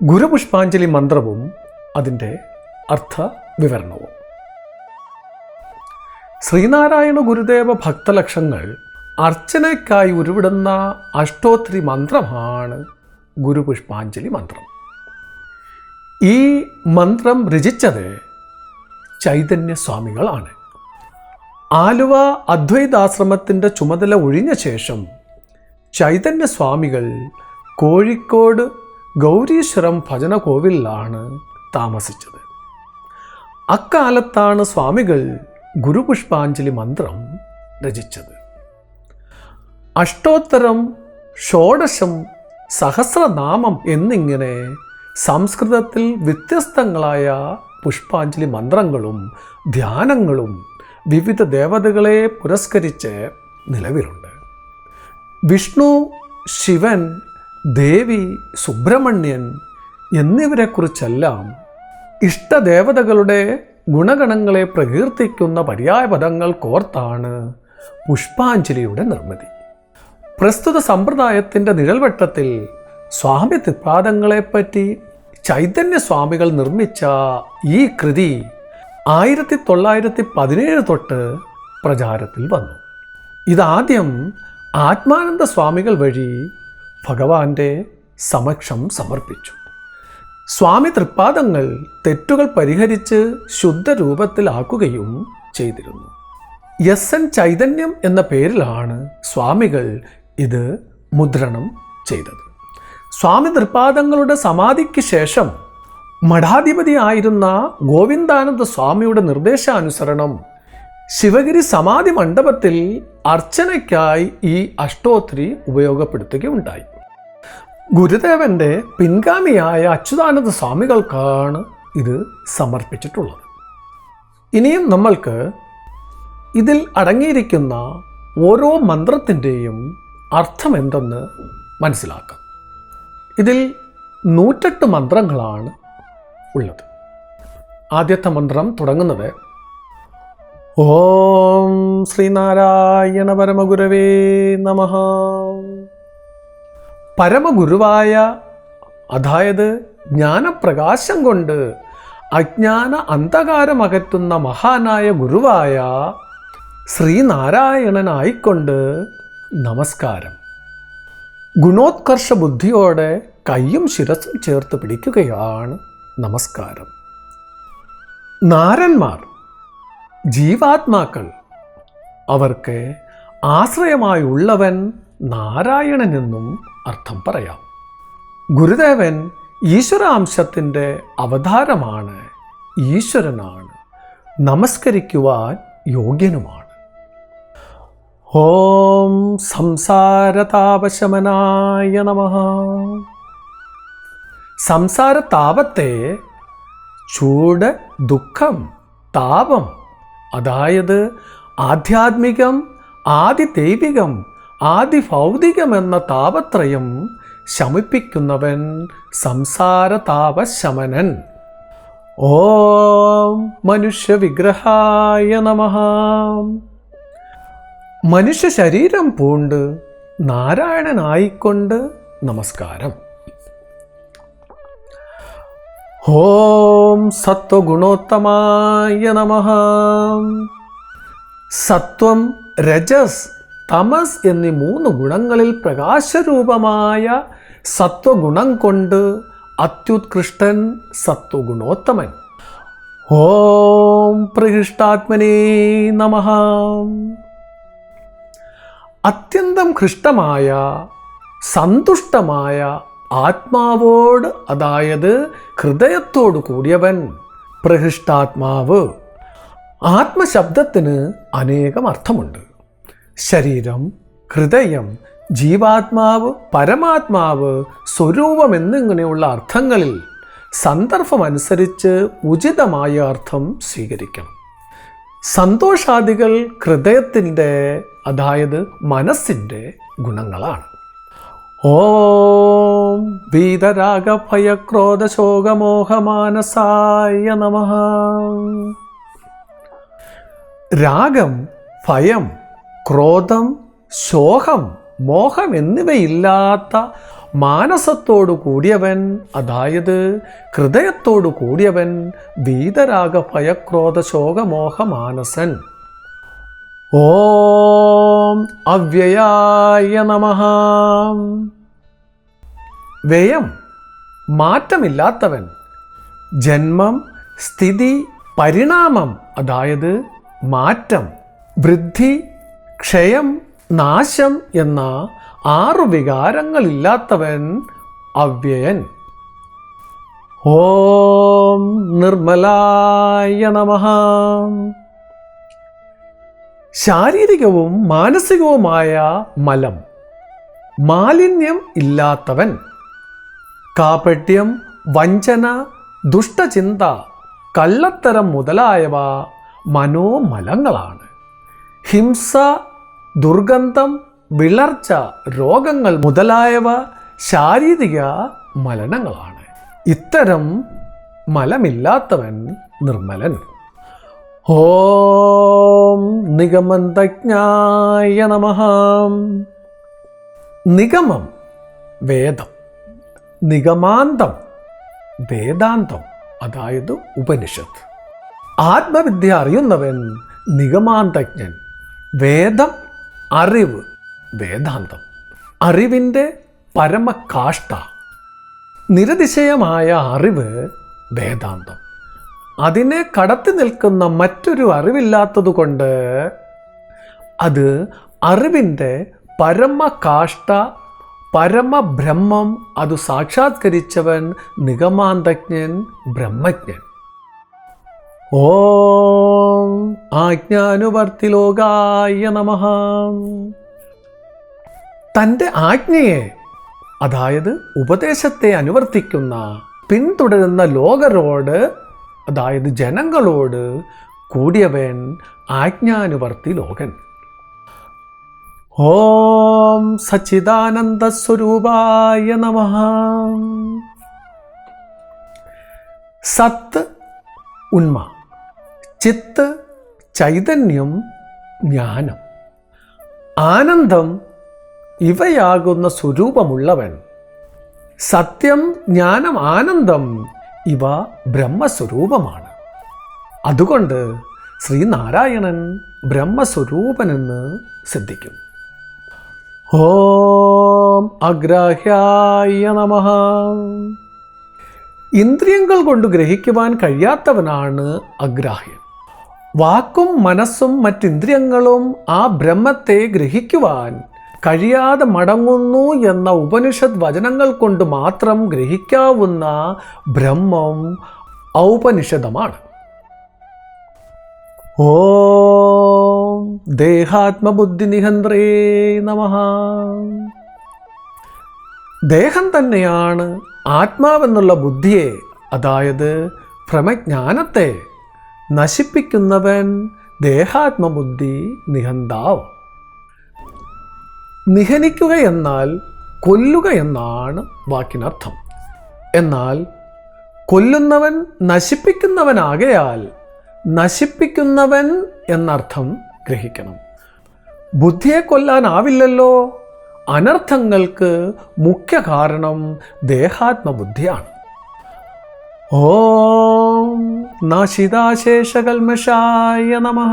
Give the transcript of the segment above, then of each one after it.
ഗുരുപുഷ്പാഞ്ജലി മന്ത്രവും അതിൻ്റെ അർത്ഥവിവരണവും. ശ്രീനാരായണ ഗുരുദേവ ഭക്തലക്ഷങ്ങൾ അർച്ചനയ്ക്കായി ഉരുവിടുന്ന അഷ്ടോത്തരി മന്ത്രമാണ് ഗുരുപുഷ്പാഞ്ജലി മന്ത്രം. ഈ മന്ത്രം രചിച്ചത് ചൈതന്യസ്വാമികളാണ്. ആലുവ അദ്വൈതാശ്രമത്തിൻ്റെ ചുമതല ഒഴിഞ്ഞ ശേഷം ചൈതന്യസ്വാമികൾ കോഴിക്കോട് ഗൗരീശ്വരം ഭജന കോവിലാണ് താമസിച്ചത്. അക്കാലത്താണ് സ്വാമികൾ ഗുരുപുഷ്പാഞ്ജലി മന്ത്രം രചിച്ചത്. അഷ്ടോത്തരം, ഷോഡശം, സഹസ്രനാമം എന്നിങ്ങനെ സംസ്കൃതത്തിൽ വ്യത്യസ്തങ്ങളായ പുഷ്പാഞ്ജലി മന്ത്രങ്ങളും ധ്യാനങ്ങളും വിവിധ ദേവതകളെ പുരസ്കരിച്ച് നിലവിലുണ്ട്. വിഷ്ണു, ശിവൻ, ദേവി, സുബ്രഹ്മണ്യൻ എന്നിവരെക്കുറിച്ചെല്ലാം ഇഷ്ടദേവതകളുടെ ഗുണഗണങ്ങളെ പ്രകീർത്തിക്കുന്ന പര്യായപദങ്ങൾ കോർത്താണ് പുഷ്പാഞ്ജലിയുടെ നിർമ്മിതി. പ്രസ്തുത സമ്പ്രദായത്തിൻ്റെ നിഴൽവട്ടത്തിൽ സ്വാമി തൃപാദങ്ങളെപ്പറ്റി ചൈതന്യസ്വാമികൾ നിർമ്മിച്ച ഈ കൃതി 1917 തൊട്ട് പ്രചാരത്തിൽ വന്നു. ഇതാദ്യം ആത്മാനന്ദ സ്വാമികൾ വഴി ഭഗവാന്റെ സമക്ഷം സമർപ്പിച്ചു. സ്വാമി തൃപ്പാദങ്ങൾ തെറ്റുകൾ പരിഹരിച്ച് ശുദ്ധരൂപത്തിലാക്കുകയും ചെയ്തിരുന്നു. SN ചൈതന്യം എന്ന പേരിലാണ് സ്വാമികൾ ഇത് മുദ്രണം ചെയ്തത്. സ്വാമി തൃപ്പാദങ്ങളുടെ സമാധിക്ക് ശേഷം മഠാധിപതിയായിരുന്ന ഗോവിന്ദാനന്ദ സ്വാമിയുടെ നിർദ്ദേശാനുസരണം ശിവഗിരി സമാധി മണ്ഡപത്തിൽ അർച്ചനയ്ക്കായി ഈ അഷ്ടോത്തരി ഉപയോഗപ്പെടുത്തുകയുണ്ടായി. ഗുരുദേവന്റെ പിൻഗാമിയായ അച്യുതാനന്ദ സ്വാമികൾക്കാണ് ഇത് സമർപ്പിച്ചിട്ടുള്ളത്. ഇനിയും നമ്മൾക്ക് ഇതിൽ അടങ്ങിയിരിക്കുന്ന ഓരോ മന്ത്രത്തിൻ്റെയും അർത്ഥം എന്തെന്ന് മനസ്സിലാക്കാം. ഇതിൽ 108 മന്ത്രങ്ങളാണ് ഉള്ളത്. ആദ്യത്തെ മന്ത്രം തുടങ്ങുന്നത് ഓം ശ്രീനാരായണ പരമഗുരവേ നമഃ. പരമഗുരുവായ, അതായത് ജ്ഞാനപ്രകാശം കൊണ്ട് അജ്ഞാന അന്ധകാരമകറ്റുന്ന മഹാനായ ഗുരുവായ ശ്രീനാരായണനായിക്കൊണ്ട് നമസ്കാരം. ഗുണോത്കർഷ ബുദ്ധിയോടെ കയ്യും ശിരസും ചേർത്ത് പിടിക്കുകയാണ് നമസ്കാരം. നാരന്മാർ, ജീവാത്മാക്കൾ, അവർക്ക് ആശ്രയമായുള്ളവൻ നാരായണനെന്നും അർത്ഥം പറയാം. ഗുരുദേവൻ ഈശ്വരാംശത്തിൻ്റെ അവതാരമാണ്, ഈശ്വരനാണ്, നമസ്കരിക്കുവാൻ യോഗ്യനുമാണ്. ഓം സംസാരതാപശമനായ നമഃ. സംസാരതാപത്തെ, ചൂട്, ദുഃഖം, താപം, അതായത് ആധ്യാത്മികം, ആദിദൈവികം, ആദിഭൗതികം എന്ന താപത്രയം ശമിപ്പിക്കുന്നവൻ സംസാരതാപശമനൻ. ഓം മനുഷ്യവിഗ്രഹായ നമഃ. മനുഷ്യ ശരീരം പൂണ്ട് നാരായണനായിക്കൊണ്ട് നമസ്കാരം. ഓം സത്വഗുണോത്തമായ നമഃ. സത്വം, രജസ്, തമസ് എന്നീ 3 ഗുണങ്ങളിൽ പ്രകാശരൂപമായ സത്വഗുണം കൊണ്ട് അത്യുത്കൃഷ്ടൻ, സത്വഗുണോത്തമൻ. ഓം പ്രഹൃഷ്ടാത്മനേ നമഃ. അത്യന്തം ഹൃഷ്ടമായ, സന്തുഷ്ടമായ ആത്മാവോട്, അതായത് ഹൃദയത്തോട് കൂടിയവൻ, പ്രഹൃഷ്ടാത്മാവ്. ആത്മശബ്ദത്തിന് അനേകം അർത്ഥമുണ്ട്. ശരീരം, ഹൃദയം, ജീവാത്മാവ്, പരമാത്മാവ്, സ്വരൂപം എന്നിങ്ങനെയുള്ള അർത്ഥങ്ങളിൽ സന്ദർഭമനുസരിച്ച് ഉചിതമായ അർത്ഥം സ്വീകരിക്കണം. സന്തോഷാദികൾ ഹൃദയത്തിൻ്റെ, അതായത് മനസ്സിൻ്റെ ഗുണങ്ങളാണ്. ഓം വീതരാഗഭയക്രോധശോകമോഹമാനസായ നമഃ. രാഗം, ഭയം, ക്രോധം, ശോകം, മോഹം എന്നിവയില്ലാത്ത മാനസത്തോടു കൂടിയവൻ, അതായത് ഹൃദയത്തോടു കൂടിയവൻ വീതരാഗ ഭയക്രോധ ശോകമോഹ മാനസൻ. ഓം അവ്യയായ നമഃ. വ്യയം, മാറ്റമില്ലാത്തവൻ. ജന്മം, സ്ഥിതി, പരിണാമം, അതായത് മാറ്റം, വൃദ്ധി, ക്ഷയം, നാശം എന്ന 6 വികാരങ്ങളില്ലാത്തവൻ അവ്യയൻ. ഓം നിർമ്മലായ നമഃ. ശാരീരികവും മാനസികവുമായ മലം, മാലിന്യം ഇല്ലാത്തവൻ. കാപട്യം, വഞ്ചന, ദുഷ്ടചിന്ത, കള്ളത്തരം മുതലായവ മനോമലങ്ങളാണ്. ഹിംസ, ദുർഗന്ധം, വിളർച്ച, രോഗങ്ങൾ മുതലായവ ശാരീരിക മലനങ്ങളാണ്. ഇത്തരം മലമില്ലാത്തവൻ നിർമ്മലൻ. ഓം നിഗമന്തജ്ഞായ നമഃ. നിഗമം, വേദം. നിഗമാന്തം, വേദാന്തം, അതായത് ഉപനിഷത്ത്. ആത്മവിദ്യ അറിയുന്നവൻ നിഗമാന്തജ്ഞൻ. വേദം, അറിവ്, വേദാന്തം. അറിവിൻ്റെ പരമകാഷ്ഠ, നിരതിശയമായ അറിവ് വേദാന്തം. അതിനെ കടത്തി നിൽക്കുന്ന മറ്റൊരു അറിവില്ലാത്തതുകൊണ്ട് അത് അറിവിൻ്റെ പരമകാഷ്ഠ, പരമബ്രഹ്മം. അത് സാക്ഷാത്കരിച്ചവൻ നിഗമാന്തജ്ഞൻ, ബ്രഹ്മജ്ഞൻ. ഓം ആജ്ഞാനുവർത്തിലോകായ നമഃ. തൻ്റെ ആജ്ഞയെ, അതായത് ഉപദേശത്തെ അനുവർത്തിക്കുന്ന, പിന്തുടരുന്ന ലോകരോട്, അതായത് ജനങ്ങളോട് കൂടിയവൻ ആജ്ഞാനുവർത്തി ലോകൻ. ഓം സച്ചിദാനന്ദ സ്വരൂപായ നമഃ. സത്ത്, ഉന്മ. ചിത്ത്, ചൈതന്യം, ജ്ഞാനം, ആനന്ദം ഇവയാകുന്ന സ്വരൂപമുള്ളവൻ. സത്യം, ജ്ഞാനം, ആനന്ദം ഇവ ബ്രഹ്മസ്വരൂപമാണ്. അതുകൊണ്ട് ശ്രീനാരായണൻ ബ്രഹ്മസ്വരൂപനെന്ന് സിദ്ധിക്കും. ഓം അഗ്രാഹ്യായ നമഃ. ഇന്ദ്രിയങ്ങൾ കൊണ്ട് ഗ്രഹിക്കുവാൻ കഴിയാത്തവനാണ് അഗ്രാഹ്യൻ. വാക്കും മനസ്സും മറ്റിന്ദ്രിയങ്ങളും ആ ബ്രഹ്മത്തെ ഗ്രഹിക്കുവാൻ കഴിയാതെ മടങ്ങുന്നു എന്ന ഉപനിഷത് വചനങ്ങൾ കൊണ്ട് മാത്രം ഗ്രഹിക്കാവുന്ന ബ്രഹ്മം ഔപനിഷദമാണ്. ഓം ദേഹാത്മബുദ്ധി നിഹന്ത്രേ നമഃ. ദേഹം തന്നെയാണ് ആത്മാവെന്നുള്ള ബുദ്ധിയെ, അതായത് ഭ്രമജ്ഞാനത്തെ നശിപ്പിക്കുന്നവൻ ദേഹാത്മബുദ്ധി നിഹന്താവ്. നിഹനിക്കുക എന്നാൽ കൊല്ലുക എന്നാണ് വാക്കിനർത്ഥം. എന്നാൽ കൊല്ലുന്നവൻ നശിപ്പിക്കുന്നവനാകയാൽ നശിപ്പിക്കുന്നവൻ എന്നർത്ഥം ഗ്രഹിക്കണം. ബുദ്ധിയെ കൊല്ലാനാവില്ലല്ലോ. അനർത്ഥങ്ങൾക്ക് മുഖ്യ കാരണം ദേഹാത്മബുദ്ധിയാണ്. ഓം നാശിതാശേഷകൽമഷായ നമഃ.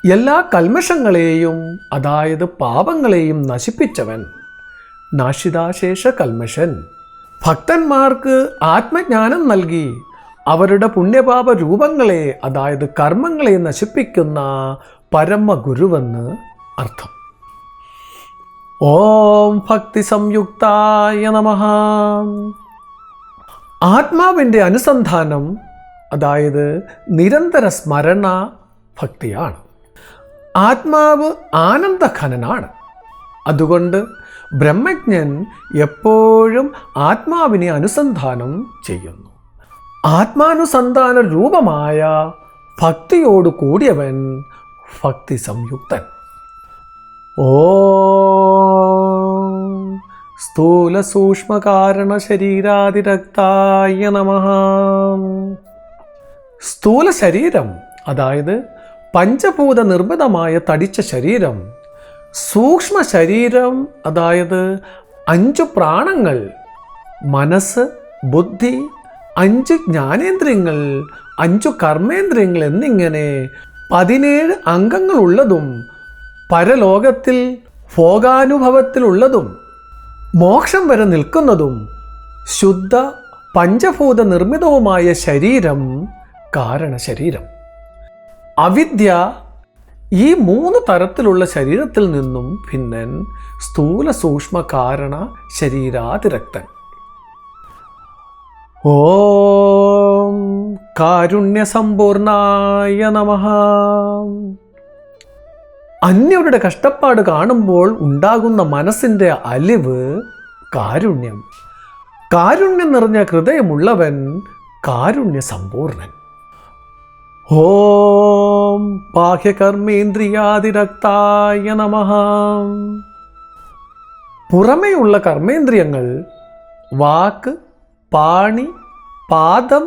എല്ലാ കൽമഷങ്ങളെയും, അതായത് പാപങ്ങളെയും നശിപ്പിച്ചവൻ നാശിതാശേഷ കൽമഷൻ. ഭക്തന്മാർക്ക് ആത്മജ്ഞാനം നൽകി അവരുടെ പുണ്യപാപ രൂപങ്ങളെ, അതായത് കർമ്മങ്ങളെ നശിപ്പിക്കുന്ന പരമഗുരുവെന്ന് അർത്ഥം. ഓം ഭക്തി സംയുക്തായ നമഃ. ആത്മാവിൻ്റെ അനുസന്ധാനം, അതായത് നിരന്തര സ്മരണ ഭക്തിയാണ്. ആത്മാവ് ആനന്ദഘനനാണ്. അതുകൊണ്ട് ബ്രഹ്മജ്ഞൻ എപ്പോഴും ആത്മാവിനെ അനുസന്ധാനം ചെയ്യുന്നു. ആത്മാനുസന്ധാന രൂപമായ ഭക്തിയോട് കൂടിയവൻ ഭക്തി സംയുക്തൻ. ഓം സ്ഥൂല സൂക്ഷ്മകാരണ ശരീരാതിരക്തായ നമഃ. സ്ഥൂല ശരീരം, അതായത് പഞ്ചഭൂത നിർമ്മിതമായ തടിച്ച ശരീരം, സൂക്ഷ്മ ശരീരം, അതായത് 5 പ്രാണങ്ങൾ, മനസ്സ്, ബുദ്ധി, 5 ജ്ഞാനേന്ദ്രിയങ്ങൾ, 5 കർമ്മേന്ദ്രിയങ്ങൾ എന്നിങ്ങനെ 17 അംഗങ്ങളുള്ളതും പരലോകത്തിൽ ഭോഗാനുഭവത്തിലുള്ളതും മോക്ഷം വരെ നിൽക്കുന്നതും ശുദ്ധ പഞ്ചഭൂത നിർമ്മിതവുമായ ശരീരം കാരണശരീരം. അവിദ്യ ഈ 3 തരത്തിലുള്ള ശരീരത്തിൽ നിന്നും ഭിന്നൻ, സ്ഥൂല സൂക്ഷ്മ കാരണ ശരീരാതിരക്തൻ. ഓം കാരുണ്യസമ്പൂർണായ നമഃ. അന്യരുടെ കഷ്ടപ്പാട് കാണുമ്പോൾ ഉണ്ടാകുന്ന മനസ്സിൻ്റെ അലിവ് കാരുണ്യം. കാരുണ്യം നിറഞ്ഞ ഹൃദയമുള്ളവൻ കാരുണ്യസമ്പൂർണൻ. ഓം ബാഹ്യകർമ്മേന്ദ്രിയാതിരക്തായ നമഃ. പുറമേയുള്ള കർമ്മേന്ദ്രിയങ്ങൾ വാക്ക്, പാണി, പാദം,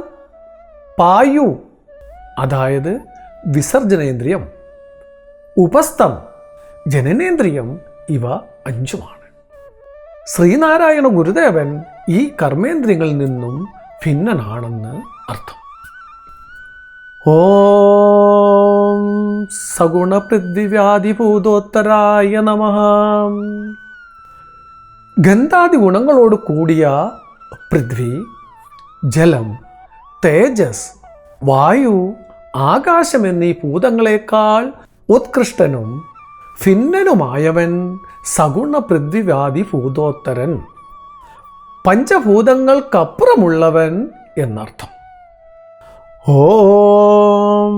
പായു, അതായത് വിസർജനേന്ദ്രിയം, ഉപസ്ഥം, ജനനേന്ദ്രിയം, ഇവ 5 ശ്രീനാരായണ ഗുരുദേവൻ ഈ കർമ്മേന്ദ്രിയങ്ങളിൽ നിന്നും ഭിന്നനാണെന്ന് അർത്ഥം. ഓം സഗുണ പൃഥ്വിവ്യാധിഭൂതോത്തരായ നമഃ. ഗന്ധാദി ഗുണങ്ങളോട് കൂടിയ പൃഥ്വി, ജലം, തേജസ്, വായു, ആകാശം എന്നീ ഭൂതങ്ങളെക്കാൾ ഉത്കൃഷ്ടനും ഭിന്നനുമായവൻ സഗുണ പൃഥ്വിവ്യാധിഭൂതോത്തരൻ, പഞ്ചഭൂതങ്ങൾക്കപ്പുറമുള്ളവൻ എന്നർത്ഥം. ഓം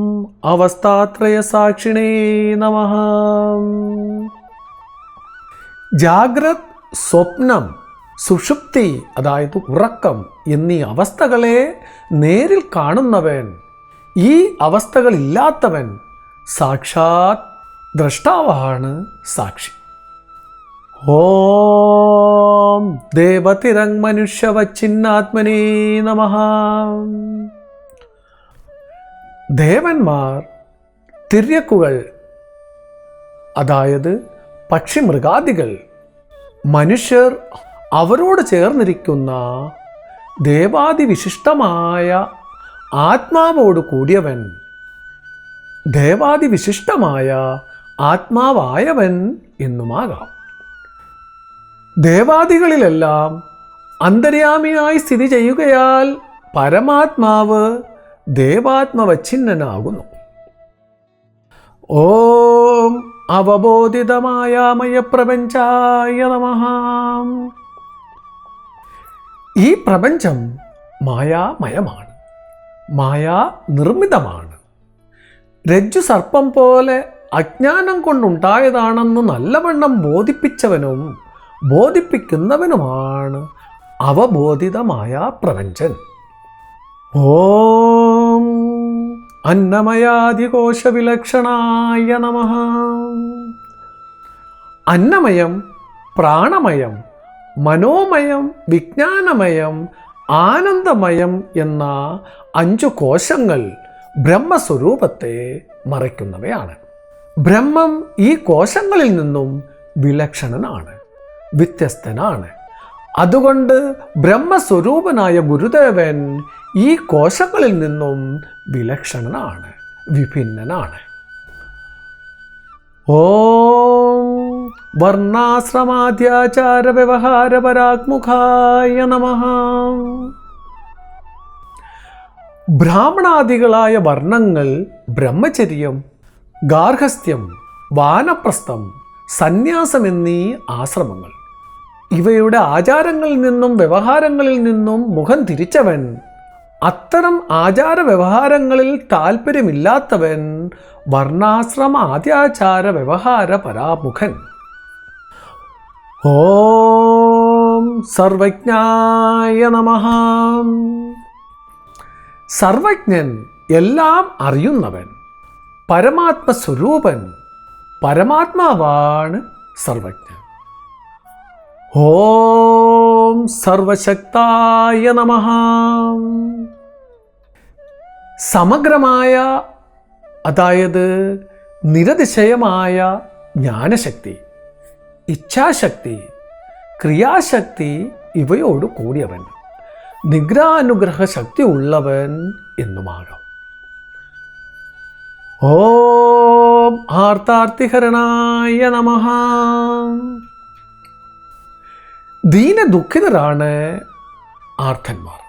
അവസ്ഥാത്രയ സാക്ഷിണേ നമഃ. ജാഗ്രത്, സ്വപ്നം, സുഷുപ്തി, അതായത് ഉറക്കം എന്നീ അവസ്ഥകളെ നേരിൽ കാണുന്നവൻ, ഈ അവസ്ഥകളില്ലാത്തവൻ, സാക്ഷാത് ദ്രഷ്ടാവാണ് സാക്ഷി. ഓം ദേവതിരങ് മനുഷ്യവച്ചിന്നാത്മനേ നമഃ. ദേവന്മാർ, തിര്യക്കുകൾ, അതായത് പക്ഷിമൃഗാദികൾ, മനുഷ്യർ, അവരോട് ചേർന്നിരിക്കുന്ന ദേവാദിവിശിഷ്ടമായ ആത്മാവോട് കൂടിയവൻ, ദേവാദിവിശിഷ്ടമായ ആത്മാവായവൻ എന്നുമാകാം. ദേവാദികളിലെല്ലാം അന്തര്യാമിയായി സ്ഥിതി ചെയ്യുകയാൽ പരമാത്മാവ് ദേവാത്മവച്ഛിന്നനാകുന്നു. ഓം അവബോധിതമായാമയ പ്രപഞ്ചായ നമഃ. ഈ പ്രപഞ്ചം മായാമയമാണ്, മായാ നിർമ്മിതമാണ്. രജ്ജു സർപ്പം പോലെ അജ്ഞാനം കൊണ്ടുണ്ടായതാണെന്ന് നല്ലവണ്ണം ബോധിപ്പിച്ചവനും ബോധിപ്പിക്കുന്നവനുമാണ് അവബോധിതമായ പ്രപഞ്ചൻ. ഓം അന്നമയാദികോശവിലക്ഷണായ നമഃ. അന്നമയം, പ്രാണമയം, മനോമയം, വിജ്ഞാനമയം, ആനന്ദമയം എന്ന 5 കോശങ്ങൾ ബ്രഹ്മസ്വരൂപത്തെ മറയ്ക്കുന്നവയാണ്. ബ്രഹ്മം ഈ കോശങ്ങളിൽ നിന്നും വിലക്ഷണനാണ്, വ്യത്യസ്തനാണ്. അതുകൊണ്ട് ബ്രഹ്മസ്വരൂപനായ ഗുരുദേവൻ ഈ കോശങ്ങളിൽ നിന്നും വിലക്ഷണനാണ്, വിഭിന്നനാണ്. ഓം വർണ്ണാശ്രമാദ്യാചാര വ്യവഹാര പരാഗ്മുഖായ നമഃ. ബ്രാഹ്മണാദികളായ വർണ്ണങ്ങൾ ബ്രഹ്മചര്യം, ഗാർഹസ്ഥ്യം, വാനപ്രസ്ഥം, സന്യാസം എന്നീ ആശ്രമങ്ങൾ, ഇവയുടെ ആചാരങ്ങളിൽ നിന്നും വ്യവഹാരങ്ങളിൽ നിന്നും മുഖം തിരിച്ചവൻ, അത്തരം ആചാര വ്യവഹാരങ്ങളിൽ താല്പര്യമില്ലാത്തവൻ, വർണ്ണാശ്രമ ആദ്യാചാര വ്യവഹാര പരാമുഖൻ. ഓം സർവജ്ഞായ നമഃ. സർവജ്ഞൻ, എല്ലാം അറിയുന്നവൻ, പരമാത്മസ്വരൂപൻ, പരമാത്മാവാണ് സർവജ്ഞൻ. ഓം സർവശക്തായ നമഃ. സമഗ്രമായ, അതായത് നിരതിശയമായ ജ്ഞാനശക്തി, ഇച്ഛാശക്തി, ക്രിയാശക്തി ഇവയോട് കൂടിയവൻ, നിഗ്രാനുഗ്രഹ ശക്തി ഉള്ളവൻ എന്നുമാകാം. ഓം ആർത്താർത്തിഹരണായ നമഃ. ദീനദുഃഖിതരാണ് ആർത്തന്മാർ.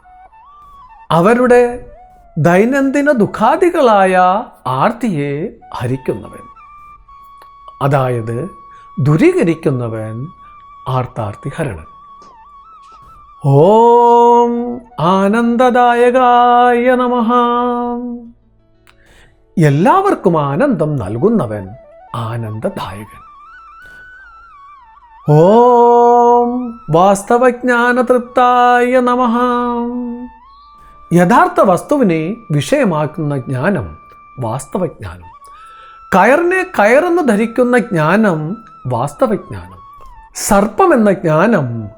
അവരുടെ ദൈനംദിന ദുഃഖാദികളായ ആർത്തിയെ ഹരിക്കുന്നവൻ, അതായത് ദൂരീകരിക്കുന്നവൻ ആർത്താർത്തിഹരണൻ. ഓം ആനന്ദദായകായ നമഃ. എല്ലാവർക്കും ആനന്ദം നൽകുന്നവൻ ആനന്ദദായകൻ. ഓം വാസ്തവജ്ഞാനതൃപ്തായ നമഃ. യഥാർത്ഥ വസ്തുവിനെ വിഷയമാക്കുന്ന ജ്ഞാനം വാസ്തവജ്ഞാനം. കയറിനെ കയറെന്ന് ധരിക്കുന്ന ജ്ഞാനം വാസ്തവജ്ഞാനം. സർപ്പമെന്ന ജ്ഞാനം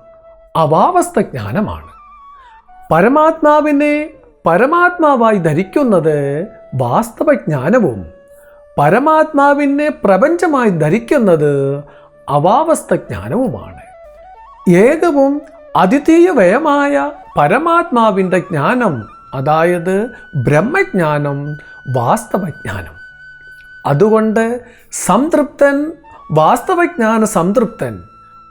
അവാവസ്ഥ ജ്ഞാനമാണ്. പരമാത്മാവിനെ പരമാത്മാവായി ധരിക്കുന്നത് വാസ്തവജ്ഞാനവും പരമാത്മാവിനെ പ്രപഞ്ചമായി ധരിക്കുന്നത് അവാവസ്ഥ ജ്ഞാനവുമാണ്. ഏകവും അദ്വിതീയവയമായ പരമാത്മാവിൻ്റെ ജ്ഞാനം, അതായത് ബ്രഹ്മജ്ഞാനം വാസ്തവജ്ഞാനം. അതുകൊണ്ട് സംതൃപ്തൻ, വാസ്തവജ്ഞാന സംതൃപ്തൻ,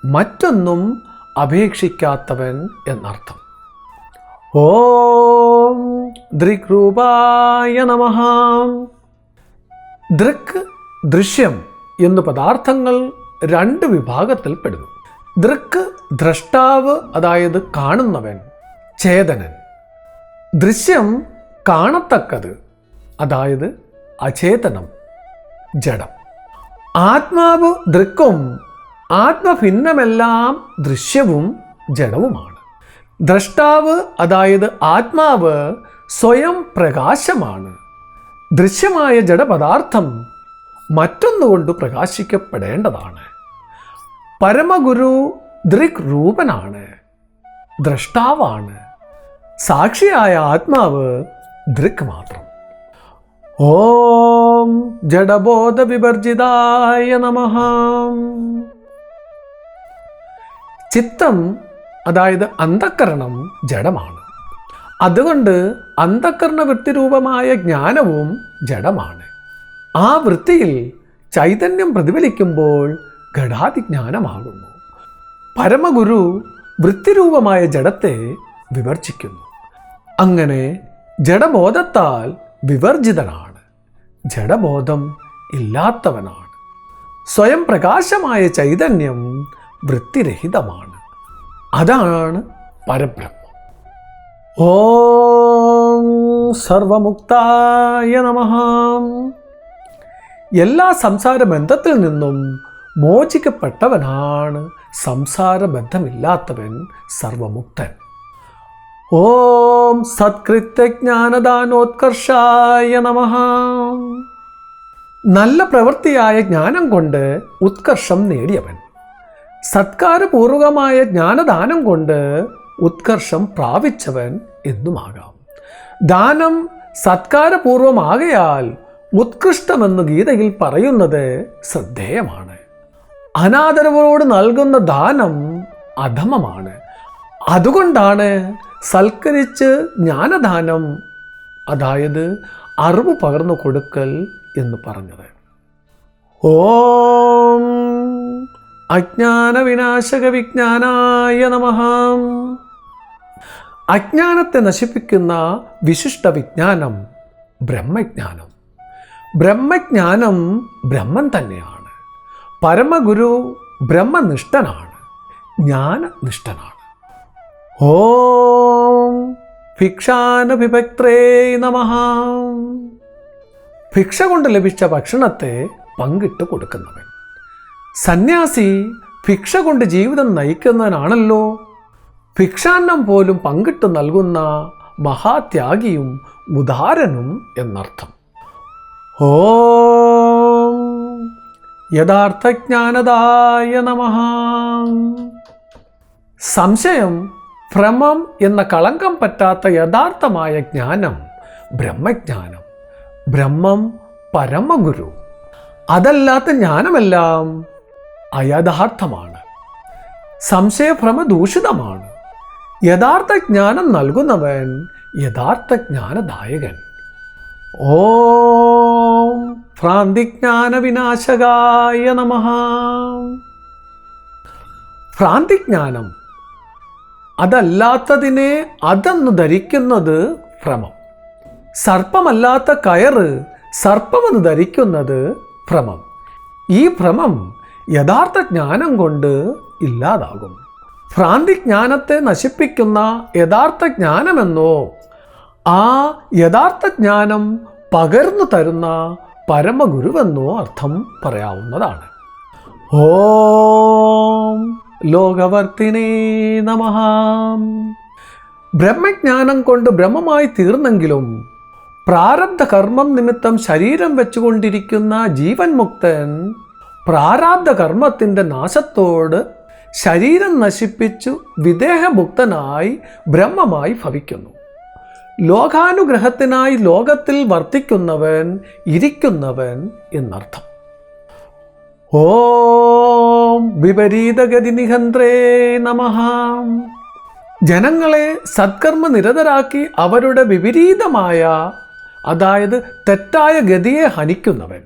മറ്റൊന്നും അപേക്ഷിക്കാത്തവൻ എന്നർത്ഥം. ഓം ദൃക്രൂപായ നമഃ. ദൃക്ക്, ദൃശ്യം എന്നു പദാർത്ഥങ്ങൾ രണ്ട് വിഭാഗത്തിൽപ്പെടുന്നു. ദൃക്ക് ദ്രഷ്ടാവ്, അതായത് കാണുന്നവൻ, ചേതനൻ. ദൃശ്യം കാണത്തക്കത്, അതായത് അചേതനം, ജഡം. ആത്മാവ് ദൃക്കും ആത്മഭിന്നമെല്ലാം ദൃശ്യവും ജഡവുമാണ്. ദ്രഷ്ടാവ്, അതായത് ആത്മാവ് സ്വയം പ്രകാശമാണ്. ദൃശ്യമായ ജഡപദാർത്ഥം മറ്റൊന്നുകൊണ്ട് പ്രകാശിക്കപ്പെടേണ്ടതാണ്. പരമഗുരു ദൃക് രൂപനാണ്, ദ്രഷ്ടാവാണ്. സാക്ഷിയായ ആത്മാവ് ദൃക് മാത്രം. ഓം ജഡബോധ വിവർജിതായ നമഃ. ചിത്തം, അതായത് അന്ധക്കരണം ജഡമാണ്. അതുകൊണ്ട് അന്ധക്കരണ വൃത്തിരൂപമായ ജ്ഞാനവും ജഡമാണ്. ആ വൃത്തിയിൽ ചൈതന്യം പ്രതിഫലിക്കുമ്പോൾ ഘടാതിജ്ഞാനമാകുന്നു. പരമഗുരു വൃത്തിരൂപമായ ജഡത്തെ വിവർജിക്കുന്നു. അങ്ങനെ ജഡബോധത്താൽ വിവർജിതനാണ്, ജഡബോധം ഇല്ലാത്തവനാണ്. സ്വയം പ്രകാശമായ ചൈതന്യം വൃത്തിരഹിതമാണ്. അതാണ് പരബ്രഹ്മം. ഓം സർവമുക്തായ നമഃ. എല്ലാ സംസാര ബന്ധത്തിൽ നിന്നും മോചിക്കപ്പെട്ടവനാണ് സംസാരബന്ധമില്ലാത്തവൻ, സർവമുക്തൻ. ഓം സത്കൃത്യജ്ഞാനദാനോത്കർഷായ നമഃ. നല്ല പ്രവൃത്തിയായ ജ്ഞാനം കൊണ്ട് ഉത്കർഷം നേടിയവൻ, സത്കാരപൂർവകമായ ജ്ഞാനദാനം കൊണ്ട് ഉത്കർഷം പ്രാപിച്ചവൻ എന്നുമാകാം. ദാനം സത്കാരപൂർവമാകയാൽ ഉത്കൃഷ്ടമെന്ന് ഗീതയിൽ പറയുന്നത് ശ്രദ്ധേയമാണ്. അനാദരവോട് നൽകുന്ന ദാനം അധമമാണ്. അതുകൊണ്ടാണ് സൽക്കരിച്ച് ജ്ഞാനദാനം, അതായത് അറിവ് പകർന്നു കൊടുക്കൽ എന്ന് പറഞ്ഞത്. ഓം അജ്ഞാനവിനാശക വിജ്ഞാനായ നമഃ. അജ്ഞാനത്തെ നശിപ്പിക്കുന്ന വിശിഷ്ട വിജ്ഞാനം ബ്രഹ്മജ്ഞാനം. ബ്രഹ്മജ്ഞാനം ബ്രഹ്മൻ തന്നെയാണ്. പരമഗുരു ബ്രഹ്മനിഷ്ഠനാണ്, ജ്ഞാനനിഷ്ഠനാണ്. ഓം ഭിക്ഷാനഭിഭക്ത്രേ നമഃ. ഭിക്ഷ കൊണ്ട് ലഭിച്ച ഭക്ഷണത്തെ പങ്കിട്ട് കൊടുക്കുന്നവൻ. സന്യാസി ഭിക്ഷ കൊണ്ട് ജീവിതം നയിക്കുന്നവനാണല്ലോ. ഭിക്ഷാന്നം പോലും പങ്കിട്ട് നൽകുന്ന മഹാത്യാഗിയും ഉദാരനും എന്നർത്ഥം. ഓം യഥാർത്ഥജ്ഞാനദായ നമഃ. സംശയം, ഭ്രമം എന്ന കളങ്കം പറ്റാത്ത യഥാർത്ഥമായ ജ്ഞാനം ബ്രഹ്മജ്ഞാനം. ബ്രഹ്മം പരമഗുരു. അതല്ലാത്ത ജ്ഞാനമെല്ലാം അയഥാർത്ഥമാണ്. സംശയഭ്രമദൂഷിതമാണ്. യഥാർത്ഥ ജ്ഞാനം നൽകുന്നവൻ യഥാർത്ഥ ജ്ഞാനദായകൻ. ഓം ഭ്രാന്തിജ്ഞാന വിനാശകായ നമഃ. ഭ്രാന്തിജ്ഞാനം, അതല്ലാത്തതിനെ അതെന്ന് ധരിക്കുന്നത് ഭ്രമം. സർപ്പമല്ലാത്ത കയറ് സർപ്പമെന്ന് ധരിക്കുന്നത് ഭ്രമം. ഈ ഭ്രമം യഥാർത്ഥ ജ്ഞാനം കൊണ്ട് ഇല്ലാതാകും. ഭ്രാന്തിജ്ഞാനത്തെ നശിപ്പിക്കുന്ന യഥാർത്ഥ ജ്ഞാനമെന്നോ ആ യഥാർത്ഥ ജ്ഞാനം പകർന്നു തരുന്ന പരമഗുരുവെന്നോ അർത്ഥം പറയാവുന്നതാണ്. ഓം ലോകവർത്തിനേ നമഃ. ബ്രഹ്മജ്ഞാനം കൊണ്ട് ബ്രഹ്മമായി തീർന്നെങ്കിലും പ്രാരബ്ധ കർമ്മം നിമിത്തം ശരീരം വെച്ചുകൊണ്ടിരിക്കുന്ന ജീവൻ മുക്തൻ പ്രാരാബ്ധ കർമ്മത്തിൻ്റെ നാശത്തോട് ശരീരം നശിപ്പിച്ചു വിദേഹമുക്തനായി ബ്രഹ്മമായി ഭവിക്കുന്നു. ലോകാനുഗ്രഹത്തിനായി ലോകത്തിൽ വർത്തിക്കുന്നവൻ, ഇരിക്കുന്നവൻ എന്നർത്ഥം. ഓം വിപരീതഗതി നിഹന്ത്രേ നമഃ. ജനങ്ങളെ സത്കർമ്മ നിരതരാക്കി അവരുടെ വിപരീതമായ, അതായത് തെറ്റായ ഗതിയെ ഹനിക്കുന്നവൻ,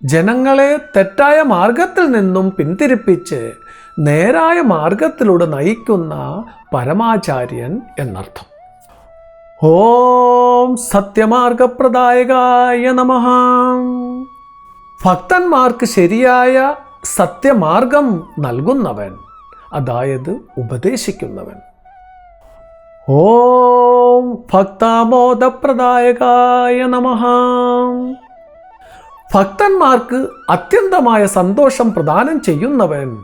ജനങ്ങളെ തെറ്റായ മാർഗത്തിൽ നിന്നും പിന്തിരിപ്പിച്ച് നേരായ മാർഗത്തിലൂടെ നയിക്കുന്ന പരമാചാര്യൻ എന്നർത്ഥം. ഓം സത്യമാർഗപ്രദായകായ നമഃ. ഭക്തന്മാർക്ക് ശരിയായ സത്യമാർഗം നൽകുന്നവൻ, അതായത് ഉപദേശിക്കുന്നവൻ. ഓം ഭക്താമോദപ്രദായകായ നമഃ. ഭക്തന്മാർക്ക് അത്യന്തമായ സന്തോഷം പ്രദാനം ചെയ്യുന്നവൻ,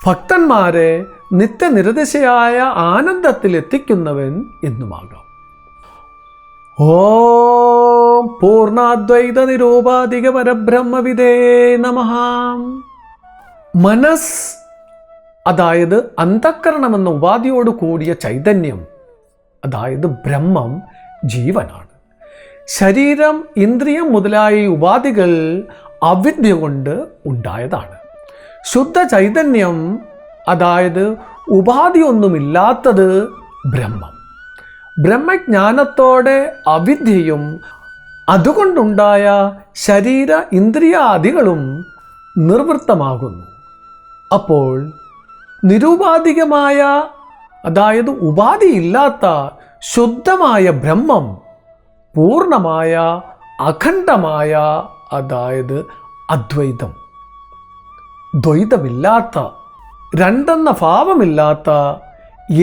ഭക്തന്മാരെ നിത്യനിരതിശയായ ആനന്ദത്തിൽ എത്തിക്കുന്നവൻ എന്നുമാകാം. ഓം പൂർണ്ണാദ്വൈത നിരൂപാധിക പരബ്രഹ്മവിദേ നമഃ. മനസ്, അതായത് അന്തഃകരണമെന്ന ഉപാധിയോട് കൂടിയ ചൈതന്യം, അതായത് ബ്രഹ്മം ജീവനാണ്. ശരീരം, ഇന്ദ്രിയം മുതലായ ഉപാധികൾ അവിദ്യ കൊണ്ട് ഉണ്ടായതാണ്. ശുദ്ധ ചൈതന്യം, അതായത് ഉപാധിയൊന്നുമില്ലാത്തത് ബ്രഹ്മം. ബ്രഹ്മജ്ഞാനത്തോടെ അവിദ്യയും അതുകൊണ്ടുണ്ടായ ശരീര ഇന്ദ്രിയാദികളും നിർവൃത്തമാകുന്നു. അപ്പോൾ നിരുപാധികമായ, അതായത് ഉപാധിയില്ലാത്ത ശുദ്ധമായ ബ്രഹ്മം പൂർണ്ണമായ അഖണ്ഡമായ, അതായത് അദ്വൈതം, ദ്വൈതമില്ലാത്ത, രണ്ടെന്ന ഭാവമില്ലാത്ത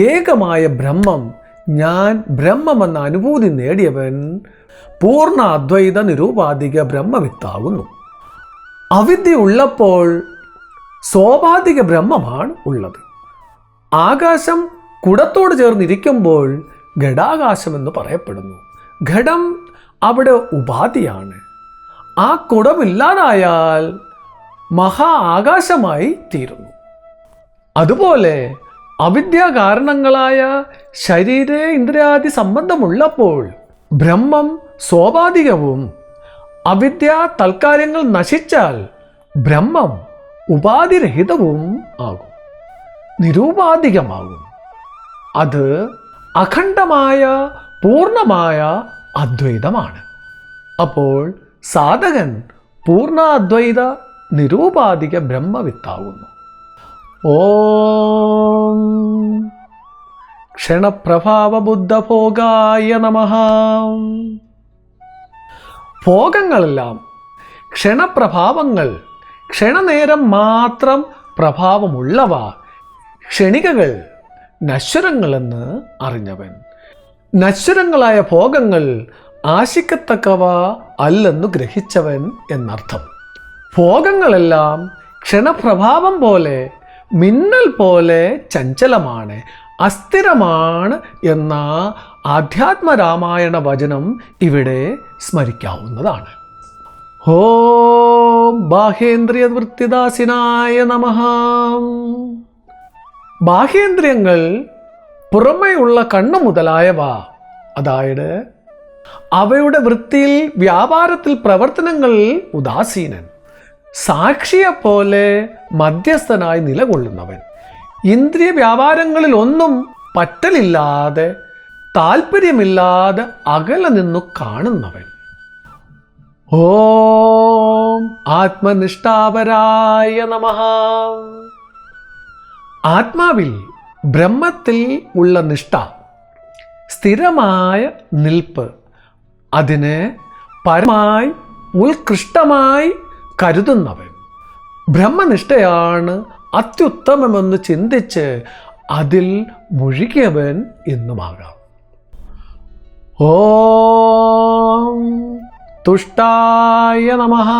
ഏകമായ ബ്രഹ്മം, ഞാൻ ബ്രഹ്മമെന്ന അനുഭൂതി നേടിയവൻ പൂർണ്ണ അദ്വൈത നിരൂപാധിക ബ്രഹ്മവിത്താകുന്നു. അവിദ്യ ഉള്ളപ്പോൾ സ്വാഭാവിക ബ്രഹ്മമാണ് ഉള്ളത്. ആകാശം കുടത്തോട് ചേർന്നിരിക്കുമ്പോൾ ഘടാകാശമെന്ന് പറയപ്പെടുന്നു. ഘടം അവിടെ ഉപാധിയാണ്. ആ കുടമില്ലാതായാൽ മഹാ ആകാശമായി തീരുന്നു. അതുപോലെ അവിദ്യാ കാരണങ്ങളായ ശരീര ഇന്ദ്രിയാദി സംബന്ധമുള്ളപ്പോൾ ബ്രഹ്മം സ്വാഭാവികവും, അവിദ്യ തൽക്കാലങ്ങൾ നശിച്ചാൽ ബ്രഹ്മം ഉപാധിരഹിതവും ആകും, നിരൂപാധികമാകും. അത് അഖണ്ഡമായ പൂർണ്ണമായ അദ്വൈതമാണ്. അപ്പോൾ സാധകൻ പൂർണ്ണ അദ്വൈത നിരൂപാധിക ബ്രഹ്മവിത്താകുന്നു. ഓം ക്ഷണപ്രഭാവ ബുദ്ധഭോഗായ നമഃ. ഭോഗങ്ങളെല്ലാം ക്ഷണപ്രഭാവങ്ങൾ, ക്ഷണനേരം മാത്രം പ്രഭാവമുള്ളവ, ക്ഷണികകൾ, നശ്വരങ്ങളെന്ന് അറിഞ്ഞവൻ. നശ്വരങ്ങളായ ഭോഗങ്ങൾ ആശിക്കത്തക്കവ അല്ലെന്നു ഗ്രഹിച്ചവൻ എന്നർത്ഥം. ഭോഗങ്ങളെല്ലാം ക്ഷണപ്രഭാവം പോലെ, മിന്നൽ പോലെ ചഞ്ചലമാണ്, അസ്ഥിരമാണ് എന്ന ആധ്യാത്മരാമായണ വചനം ഇവിടെ സ്മരിക്കാവുന്നതാണ്. ഓം ബാഹ്യേന്ദ്രിയ വൃത്തിദാസിനായ നമഃ. ബാഹ്യേന്ദ്രിയങ്ങൾ പുറമേയുള്ള കണ്ണ് മുതലായവ, അതായത് അവയുടെ വൃത്തിയിൽ വ്യാപാരത്തിൽ പ്രവർത്തനങ്ങളിൽ ഉദാസീനൻ. സാക്ഷിയെപ്പോലെ മധ്യസ്ഥനായി നിലകൊള്ളുന്നവൻ, ഇന്ദ്രിയ വ്യാപാരങ്ങളിൽ ഒന്നും പറ്റലില്ലാതെ താല്പര്യമില്ലാതെ അകലെ നിന്നു കാണുന്നവൻ. ഓം ആത്മനിഷ്ഠാപരായ നമഃ. ആത്മാവിൽ ബ്രഹ്മത്തിൽ ഉള്ള നിഷ്ഠ, സ്ഥിരമായ നിൽപ്പ്, അതിനെ പരമായി ഉത്കൃഷ്ടമായി കരുതുന്നവൻ. ബ്രഹ്മനിഷ്ഠയാണ് അത്യുത്തമമെന്ന് ചിന്തിച്ച് അതിൽ മുഴുകിയവൻ എന്നുമാകാം. ഓം തുഷ്ടായ നമഃ.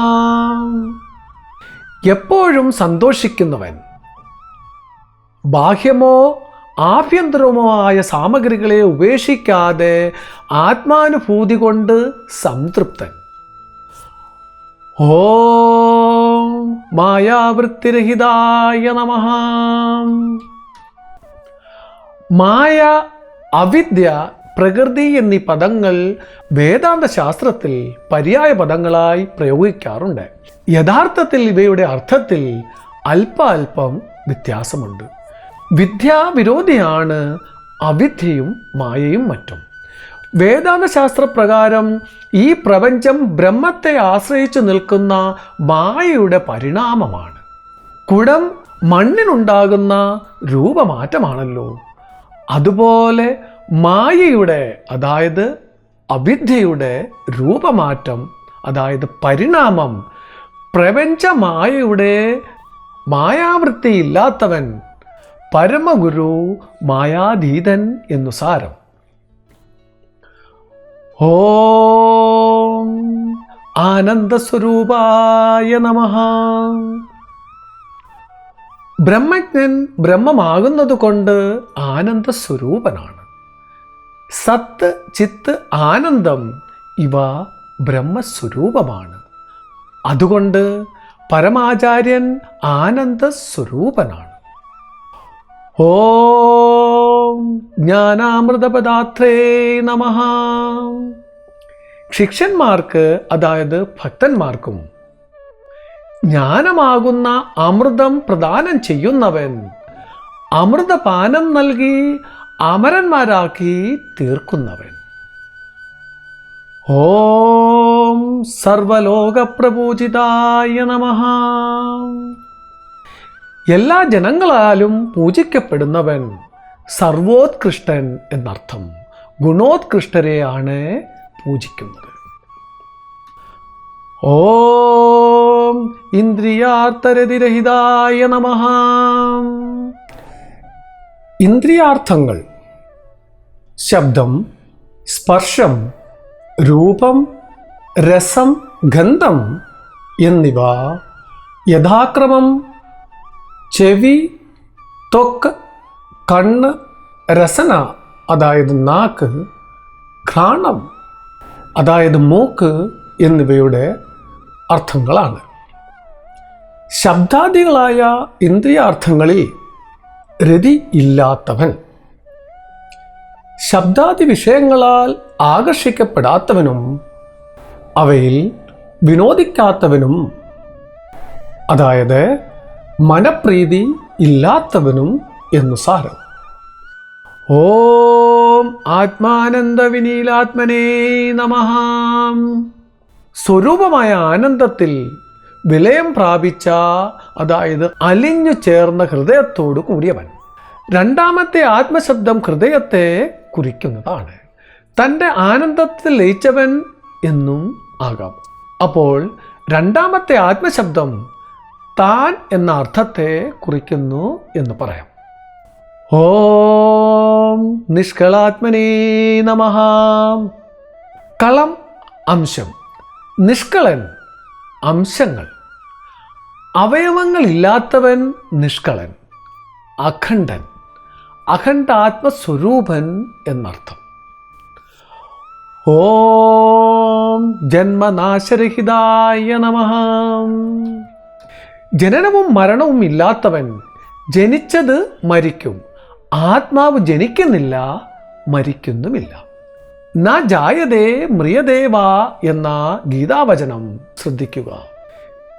എപ്പോഴും സന്തോഷിക്കുന്നവൻ, ബാഹ്യമോ ആഭ്യന്തരമോ ആയ സാമഗ്രികളെ ഉപേക്ഷിക്കാതെ ആത്മാനുഭൂതി കൊണ്ട് സംതൃപ്തൻ. ഓം മായാവൃത്തിരഹിതായ നമഃ. മായ, അവിദ്യ, പ്രകൃതി എന്നീ പദങ്ങൾ വേദാന്ത ശാസ്ത്രത്തിൽ പര്യായ പദങ്ങളായി പ്രയോഗിക്കാറുണ്ട്. യഥാർത്ഥത്തിൽ ഇവയുടെ അർത്ഥത്തിൽ അല്പാൽപം വ്യത്യാസമുണ്ട്. വിദ്യാവിരോധിയാണ് അവിദ്യയും മായയും മറ്റും. വേദാന്ത ശാസ്ത്രപ്രകാരം ഈ പ്രപഞ്ചം ബ്രഹ്മത്തെ ആശ്രയിച്ചു നിൽക്കുന്ന മായയുടെ പരിണാമമാണ്. കുടം മണ്ണിനുണ്ടാകുന്ന രൂപമാറ്റമാണല്ലോ, അതുപോലെ മായയുടെ, അതായത് അവിദ്യയുടെ രൂപമാറ്റം, അതായത് പരിണാമം, പ്രപഞ്ചമായയുടെ മായാവൃത്തി ഇല്ലാത്തവൻ പരമഗുരു മായാതീതൻ എന്നു സാരം. ഓം ആനന്ദസ്വരൂപായ നമഃ. ബ്രഹ്മജ്ഞൻ ബ്രഹ്മമാകുന്നതുകൊണ്ട് ആനന്ദസ്വരൂപനാണ്. സത്ത്, ചിത്ത്, ആനന്ദം ഇവ ബ്രഹ്മസ്വരൂപമാണ്. അതുകൊണ്ട് പരമാചാര്യൻ ആനന്ദസ്വരൂപനാണ്. ഓം ജ്ഞാനാമൃതപദാത്രേ നമഃ. ശിഷ്യന്മാർക്ക്, അതായത് ഭക്തന്മാർക്കും ജ്ഞാനമാകുന്ന അമൃതം പ്രദാനം ചെയ്യുന്നവൻ, അമൃതപാനം നൽകി അമരന്മാരാക്കി തീർക്കുന്നവൻ. ഓം സർവലോകപ്രപൂജിതായ നമഃ. എല്ലാ ജനങ്ങളാലും പൂജിക്കപ്പെടുന്നവൻ, സർവോത്കൃഷ്ടൻ എന്നർത്ഥം. ഗുണോത്കൃഷ്ടരെയാണ് പൂജിക്കുന്നത്. ഓം ഇന്ദ്രിയാർത്ഥരതിരഹിതായ നമഃ. ഇന്ദ്രിയാർത്ഥങ്ങൾ ശബ്ദം, സ്പർശം, രൂപം, രസം, ഗന്ധം എന്നിവ യഥാക്രമം ചെവി, ത്വക്ക്, കണ്ണ്, രസന അതായത് നാക്ക്, ഘ്രാണം അതായത് മൂക്ക് എന്നിവയുടെ അർത്ഥങ്ങളാണ്. ശബ്ദാദികളായ ഇന്ദ്രിയാർത്ഥങ്ങളിൽ രതി ഇല്ലാത്തവൻ, ശബ്ദാദി വിഷയങ്ങളാൽ ആകർഷിക്കപ്പെടാത്തവനും അവയിൽ വിനോദിക്കാത്തവനും, അതായത് മനപ്രീതി ഇല്ലാത്തവനും എന്നു സാരം. ഓം ആത്മാനന്ദവിനീലാത്മനേ നമഃ. സ്വരൂപമായ ആനന്ദത്തിൽ വിലയം പ്രാപിച്ച, അതായത് അലിഞ്ഞു ചേർന്ന ഹൃദയത്തോട് കൂടിയവൻ. രണ്ടാമത്തെ ആത്മശബ്ദം ഹൃദയത്തെ കുറിക്കുന്നതാണ്. തൻ്റെ ആനന്ദത്തിൽ ലയിച്ചവൻ എന്നും ആകാം. അപ്പോൾ രണ്ടാമത്തെ ആത്മശബ്ദം താൻ എന്ന അർത്ഥത്തെ കുറിക്കുന്നു എന്ന് പറയാം. ഓം നിഷ്കളാത്മനേ നമഃ. കളം അംശം, നിഷ്കളൻ അംശങ്ങൾ. അവയവങ്ങളില്ലാത്തവൻ നിഷ്കളൻ, അഖണ്ഡൻ, അഖണ്ഡാത്മസ്വരൂപൻ എന്നർത്ഥം. ഓം ജന്മനാശരഹിതായ നമഃ. ജനനവും മരണവും ഇല്ലാത്തവൻ, ജനിച്ചത് മരിക്കും, ആത്മാവ് ജനിക്കുന്നില്ല, മരിക്കുന്നുമില്ല. ന ജായതേ മ്രിയതേ വാ എന്ന ഗീതാവചനം ശ്രദ്ധിക്കുക.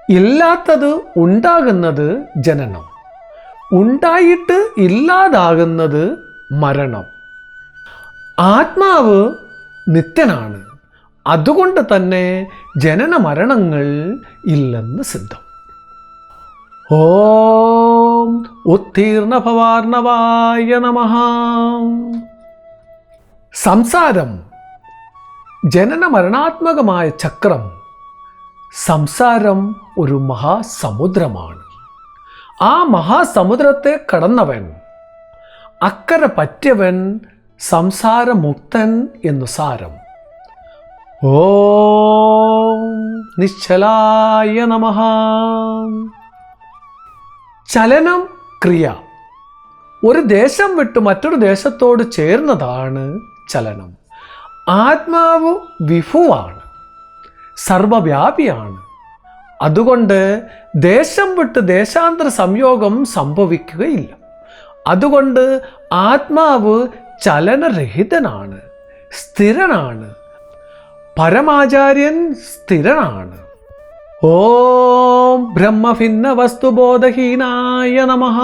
ഇല്ലാത്തത് ഉണ്ടാകുന്നത് ജനനം, ഉണ്ടായിട്ട് ഇല്ലാതാകുന്നത് മരണം. ആത്മാവ് നിത്യനാണ്, അതുകൊണ്ട് തന്നെ ജനന മരണങ്ങൾ ഇല്ലെന്ന് സിദ്ധം. ഓം ഉത്തീർണ ഭവാർണവായ നമഃ. സംസാരം ജനന മരണാത്മകമായ ചക്രം. സംസാരം ഒരു മഹാസമുദ്രമാണ്. ആ മഹാസമുദ്രത്തെ കടന്നവൻ, അക്കരെ പറ്റിയവൻ സംസാരമുക്തൻ എന്നു സാരം. ഓം നിശ്ചലായ നമഃ. ചലനം, ക്രിയ. ഒരു ദേശം വിട്ട് മറ്റൊരു ദേശത്തോട് ചേർന്നതാണ് ചലനം. ആത്മാവ് വിഭുവാണ്, സർവവ്യാപിയാണ്. അതുകൊണ്ട് ദേശം വിട്ട് ദേശാന്തര സംയോഗം സംഭവിക്കുകയില്ല. അതുകൊണ്ട് ആത്മാവ് ചലനരഹിതനാണ്, സ്ഥിരനാണ്. പരമാചാര്യൻ സ്ഥിരനാണ്. ഓം ബ്രഹ്മഭിന്ന വസ്തുബോധഹീനായ നമഃ.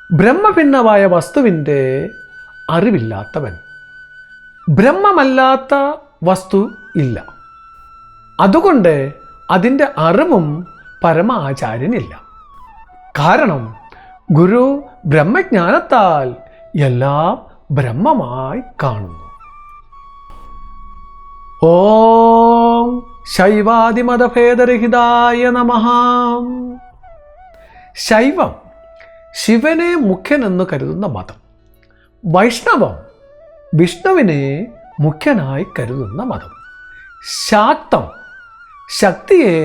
ബ്രഹ്മഭിന്നമായ വസ്തുവിൻ്റെ അറിവില്ലാത്തവൻ. ബ്രഹ്മമല്ലാത്ത വസ്തു ഇല്ല, അതുകൊണ്ട് അതിൻ്റെ അറിവും പരമ ആചാര്യനില്ല. കാരണം ഗുരു ബ്രഹ്മജ്ഞാനത്താൽ എല്ലാം ബ്രഹ്മമായി കാണുന്നു. ഓം ശൈവാദിമതഭേദരഹിതായ നമഃ. ശൈവം ശിവനെ മുഖ്യനെന്ന് കരുതുന്ന മതം. വൈഷ്ണവം വിഷ്ണുവിനെ മുഖ്യനായി കരുതുന്ന മതം. ശാക്തം ശക്തിയെ,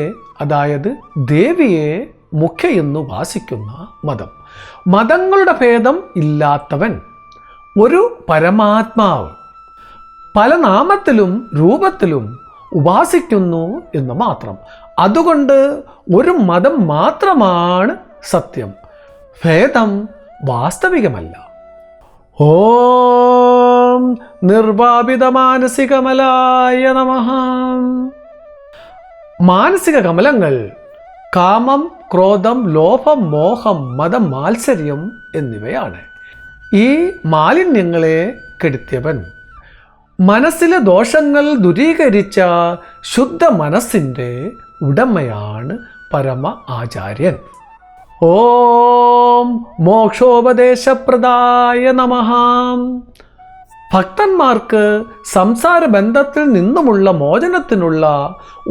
അതായത് ദേവിയെ മുഖ്യയെന്ന് ഉപാസിക്കുന്ന മതം. മതങ്ങളുടെ ഭേദം ഇല്ലാത്തവൻ, ഒരു പരമാത്മാവ് പല നാമത്തിലും രൂപത്തിലും ഉപാസിക്കുന്നു എന്ന് മാത്രം. അതുകൊണ്ട് ഒരു മതം മാത്രമാണ് സത്യം, ഭേദം വാസ്തവികമല്ല. ഓം നിർവാപിത മാനസികമലായ നമഃ. മാനസിക കമലങ്ങൾ കാമം, ക്രോധം, ലോഭം, മോഹം, മതം, മാത്സര്യം എന്നിവയാണ്. ഈ മാലിന്യങ്ങളെ കെടുത്തിയവൻ, മനസ്സിലെ ദോഷങ്ങൾ ദൂരീകരിച്ച ശുദ്ധ മനസ്സിൻ്റെ ഉടമയാണ് പരമ ആചാര്യൻ. ഓം മോക്ഷോപദേശപ്രദായ നമഃ. ഭക്തന്മാർക്ക് സംസാര ബന്ധത്തിൽ നിന്നുമുള്ള മോചനത്തിനുള്ള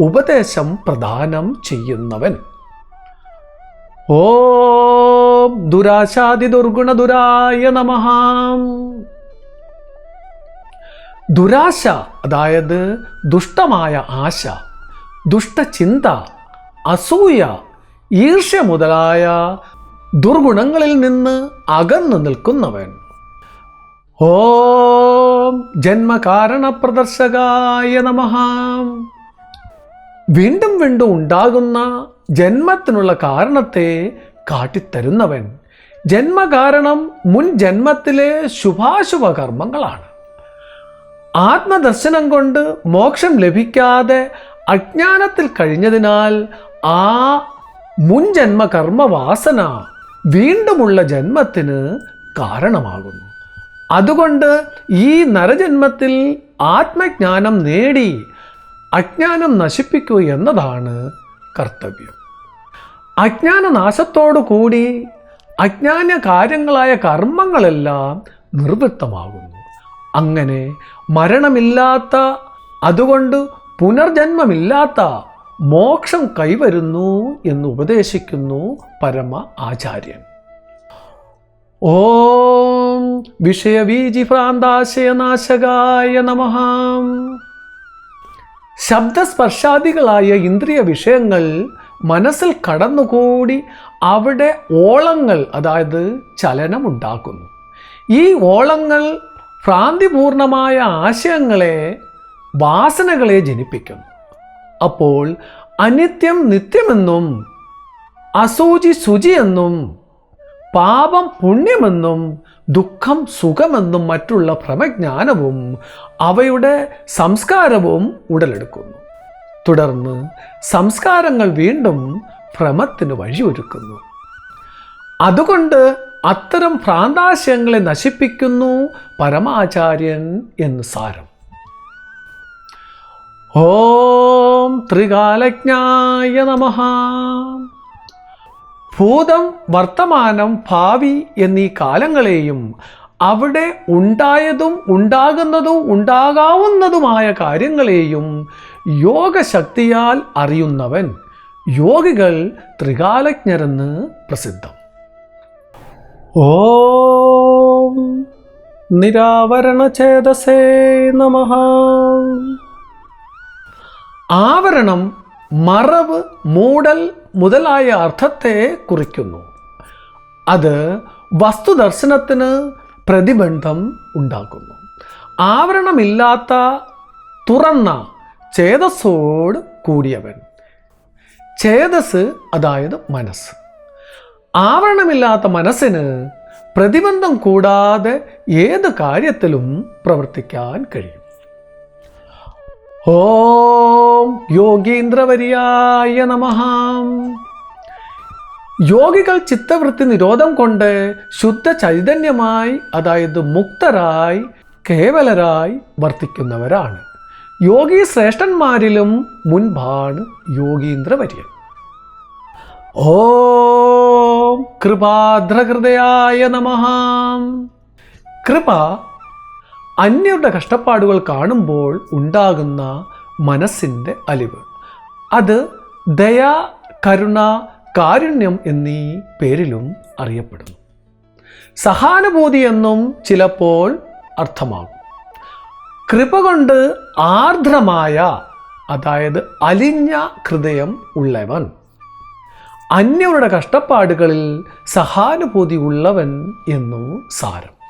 ഉപദേശം പ്രദാനം ചെയ്യുന്നവൻ. ഓം ദുരാശാദി ദുർഗുണദുരായ നമഃ. ദുരാശ, അതായത് ദുഷ്ടമായ ആശ, ദുഷ്ടചിന്ത, അസൂയ, ഈർഷ്യ മുതലായ ദുർഗുണങ്ങളിൽ നിന്ന് അകന്നു നിൽക്കുന്നവൻ. ഓം ജന്മകാരണപ്രദർശകായ നമഃ. വീണ്ടും വീണ്ടും ഉണ്ടാകുന്ന ജന്മത്തിനുള്ള കാരണത്തെ കാട്ടിത്തരുന്നവൻ. ജന്മകാരണം മുൻ ജന്മത്തിലെ ശുഭാശുഭ കർമ്മങ്ങളാണ്. ആത്മദർശനം കൊണ്ട് മോക്ഷം ലഭിക്കാതെ അജ്ഞാനത്തിൽ കഴിഞ്ഞതിനാൽ ആ മുൻ ജന്മ കർമ്മവാസന വീണ്ടുമുള്ള ജന്മത്തിന് കാരണമാകുന്നു. അതുകൊണ്ട് ഈ നരജന്മത്തിൽ ആത്മജ്ഞാനം നേടി അജ്ഞാനം നശിപ്പിക്കുക എന്നതാണ് കർത്തവ്യം. അജ്ഞാനനാശത്തോടു കൂടി അജ്ഞാന കാര്യങ്ങളായ കർമ്മങ്ങളെല്ലാം നിർവൃത്തമാകുന്നു. അങ്ങനെ മരണമില്ലാത്ത, അതുകൊണ്ട് പുനർജന്മമില്ലാത്ത മോക്ഷം കൈവരുന്നു എന്ന് ഉപദേശിക്കുന്നു പരമ ആചാര്യൻ. ഓം വിഷയവീജിഭ്രാന്താശയനാശകായ നമഃ. ശബ്ദസ്പർശാദികളായ ഇന്ദ്രിയ വിഷയങ്ങൾ മനസ്സിൽ കടന്നുകൂടി അവിടെ ഓളങ്ങൾ, അതായത് ചലനമുണ്ടാക്കുന്നു. ഈ ഓളങ്ങൾ ഭ്രാന്തിപൂർണമായ ആശയങ്ങളെ, വാസനകളെ ജനിപ്പിക്കുന്നു. അപ്പോൾ അനിത്യം നിത്യമെന്നും, അസൂചി ശുചിയെന്നും, പാപം പുണ്യമെന്നും, ദുഃഖം സുഖമെന്നും മറ്റുള്ള ഭ്രമജ്ഞാനവും അവയുടെ സംസ്കാരവും ഉടലെടുക്കുന്നു. തുടർന്ന് സംസ്കാരങ്ങൾ വീണ്ടും ഭ്രമത്തിന് വഴിയൊരുക്കുന്നു. അതുകൊണ്ട് അത്തരം ഭ്രാന്താശയങ്ങളെ നശിപ്പിക്കുന്നു പരമാചാര്യൻ എന്ന് സാരം. ഓം ത്രികാലജ്ഞായ നമഃ. ഭൂതം, വർത്തമാനം, ഭാവി എന്നീ കാലങ്ങളെയും അവിടെ ഉണ്ടായതും ഉണ്ടാകുന്നതും ഉണ്ടാകാവുന്നതുമായ കാര്യങ്ങളെയും യോഗശക്തിയാൽ അറിയുന്നവൻ യോഗികൾ ത്രികാലജ്ഞരെന്ന് പ്രസിദ്ധം. ഓം നിരാവരണചേതസേ നമഃ. ആവരണം, മറവ്, മൂടൽ മുതലായ അർത്ഥത്തെ കുറിക്കുന്നു. അത് വസ്തുദർശനത്തിന് പ്രതിബന്ധം ഉണ്ടാക്കുന്നു. ആവരണമില്ലാത്ത തുറന്ന ചേതസ്സോട് കൂടിയവൻ. ചേതസ് അതായത് മനസ്സ്. ആവരണമില്ലാത്ത മനസ്സിന് പ്രതിബന്ധം കൂടാതെ ഏത് കാര്യത്തിലും പ്രവർത്തിക്കാൻ കഴിയും. ഓം യോഗീന്ദ്രവര്യായ നമഃ. യോഗികൾ ചിത്തവൃത്തി നിരോധം കൊണ്ട് ശുദ്ധ ചൈതന്യമായി, അതായത് മുക്തരായി, കേവലരായി വർത്തിക്കുന്നവരാണ്. യോഗി ശ്രേഷ്ഠന്മാരിലും മുൻപാണ് യോഗീന്ദ്രവര്യൻ. ഓം കൃപാദ്രഹൃദയായ നമഃ. കൃപ അന്യരുടെ കഷ്ടപ്പാടുകൾ കാണുമ്പോൾ ഉണ്ടാകുന്ന മനസ്സിൻ്റെ അലിവ്. അത് ദയ, കരുണ, കാരുണ്യം എന്നീ പേരിലും അറിയപ്പെടുന്നു. സഹാനുഭൂതി എന്നും ചിലപ്പോൾ അർത്ഥമാകും. കൃപ കൊണ്ട് ആർദ്രമായ, അതായത് അലിഞ്ഞ ഹൃദയം ഉള്ളവൻ. അന്യരുടെ കഷ്ടപ്പാടുകളിൽ സഹാനുഭൂതി ഉള്ളവൻ എന്നു സാരം.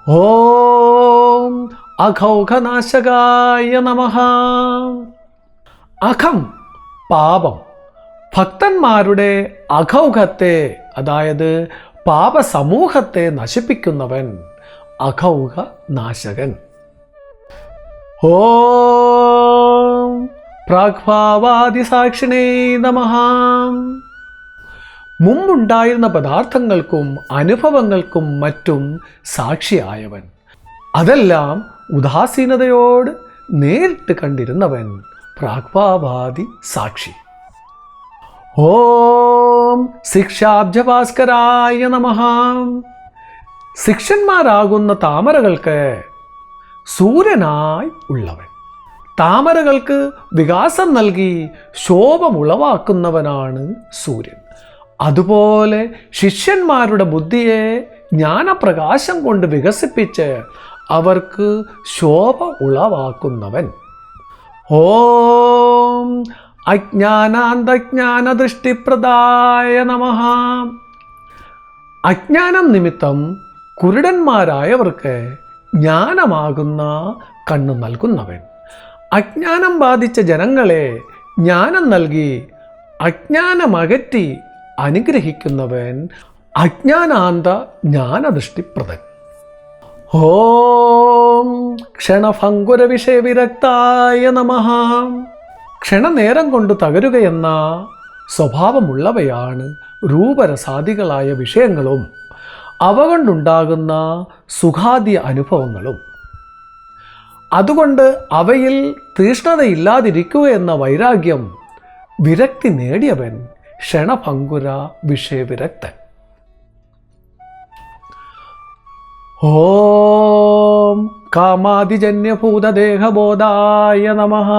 ഓം അഘൗഘനാശകായ നമഃ. അഘം പാപം. ഭക്തന്മാരുടെ അഘൗഘത്തെ, അതായത് പാപസമൂഹത്തെ നശിപ്പിക്കുന്നവൻ അഘൗഘ നാശകൻ. ഓം പ്രാഗ്ഭാവാദിസാക്ഷിണേ നമഃ. മുമ്പുണ്ടായിരുന്ന പദാർത്ഥങ്ങൾക്കും അനുഭവങ്ങൾക്കും മറ്റും സാക്ഷിയായവൻ. അതെല്ലാം ഉദാസീനതയോട് നേരിട്ട് കണ്ടിരുന്നവൻ പ്രാഗ്ഭാവാദി സാക്ഷി. ഓം ശിക്ഷാബ്ജഭാസ്കരായ നമഃ. ശിക്ഷന്മാരാകുന്ന താമരകൾക്ക് സൂര്യനായി ഉള്ളവൻ. താമരകൾക്ക് വികാസം നൽകി ശോഭമുളവാക്കുന്നവനാണ് സൂര്യൻ. അതുപോലെ ശിഷ്യന്മാരുടെ ബുദ്ധിയെ ജ്ഞാനപ്രകാശം കൊണ്ട് വികസിപ്പിച്ച് അവർക്ക് ശോഭ ഉളവാക്കുന്നവൻ. ഓം അജ്ഞാനാന്തജ്ഞാനദൃഷ്ടിപ്രദായ നമഃ. അജ്ഞാനം നിമിത്തം കുരുടന്മാരായവർക്ക് ജ്ഞാനമാകുന്ന കണ്ണ് നൽകുന്നവൻ. അജ്ഞാനം ബാധിച്ച ജനങ്ങളെ ജ്ഞാനം നൽകി അജ്ഞാനമകറ്റി അനുഗ്രഹിക്കുന്നവൻ അജ്ഞാനാന്ത ജ്ഞാനദൃഷ്ടിപ്രദൻ. ഓം ക്ഷണഭംഗുര വിഷയവിരക്തായ നമഃ. ക്ഷണനേരം കൊണ്ട് തകരുകയെന്ന സ്വഭാവമുള്ളവയാണ് രൂപരസാദികളായ വിഷയങ്ങളും അവ കൊണ്ടുണ്ടാകുന്ന സുഖാദി അനുഭവങ്ങളും. അതുകൊണ്ട് അവയിൽ തീഷ്ണതയില്ലാതിരിക്കുക എന്ന വൈരാഗ്യം വിരക്തി നേടിയവൻ ക്ഷണഭംഗുര വിഷയവിരക്തൻ. ഓം കാമാദിജന്യഭൂതദേഹബോധായ നമഃ.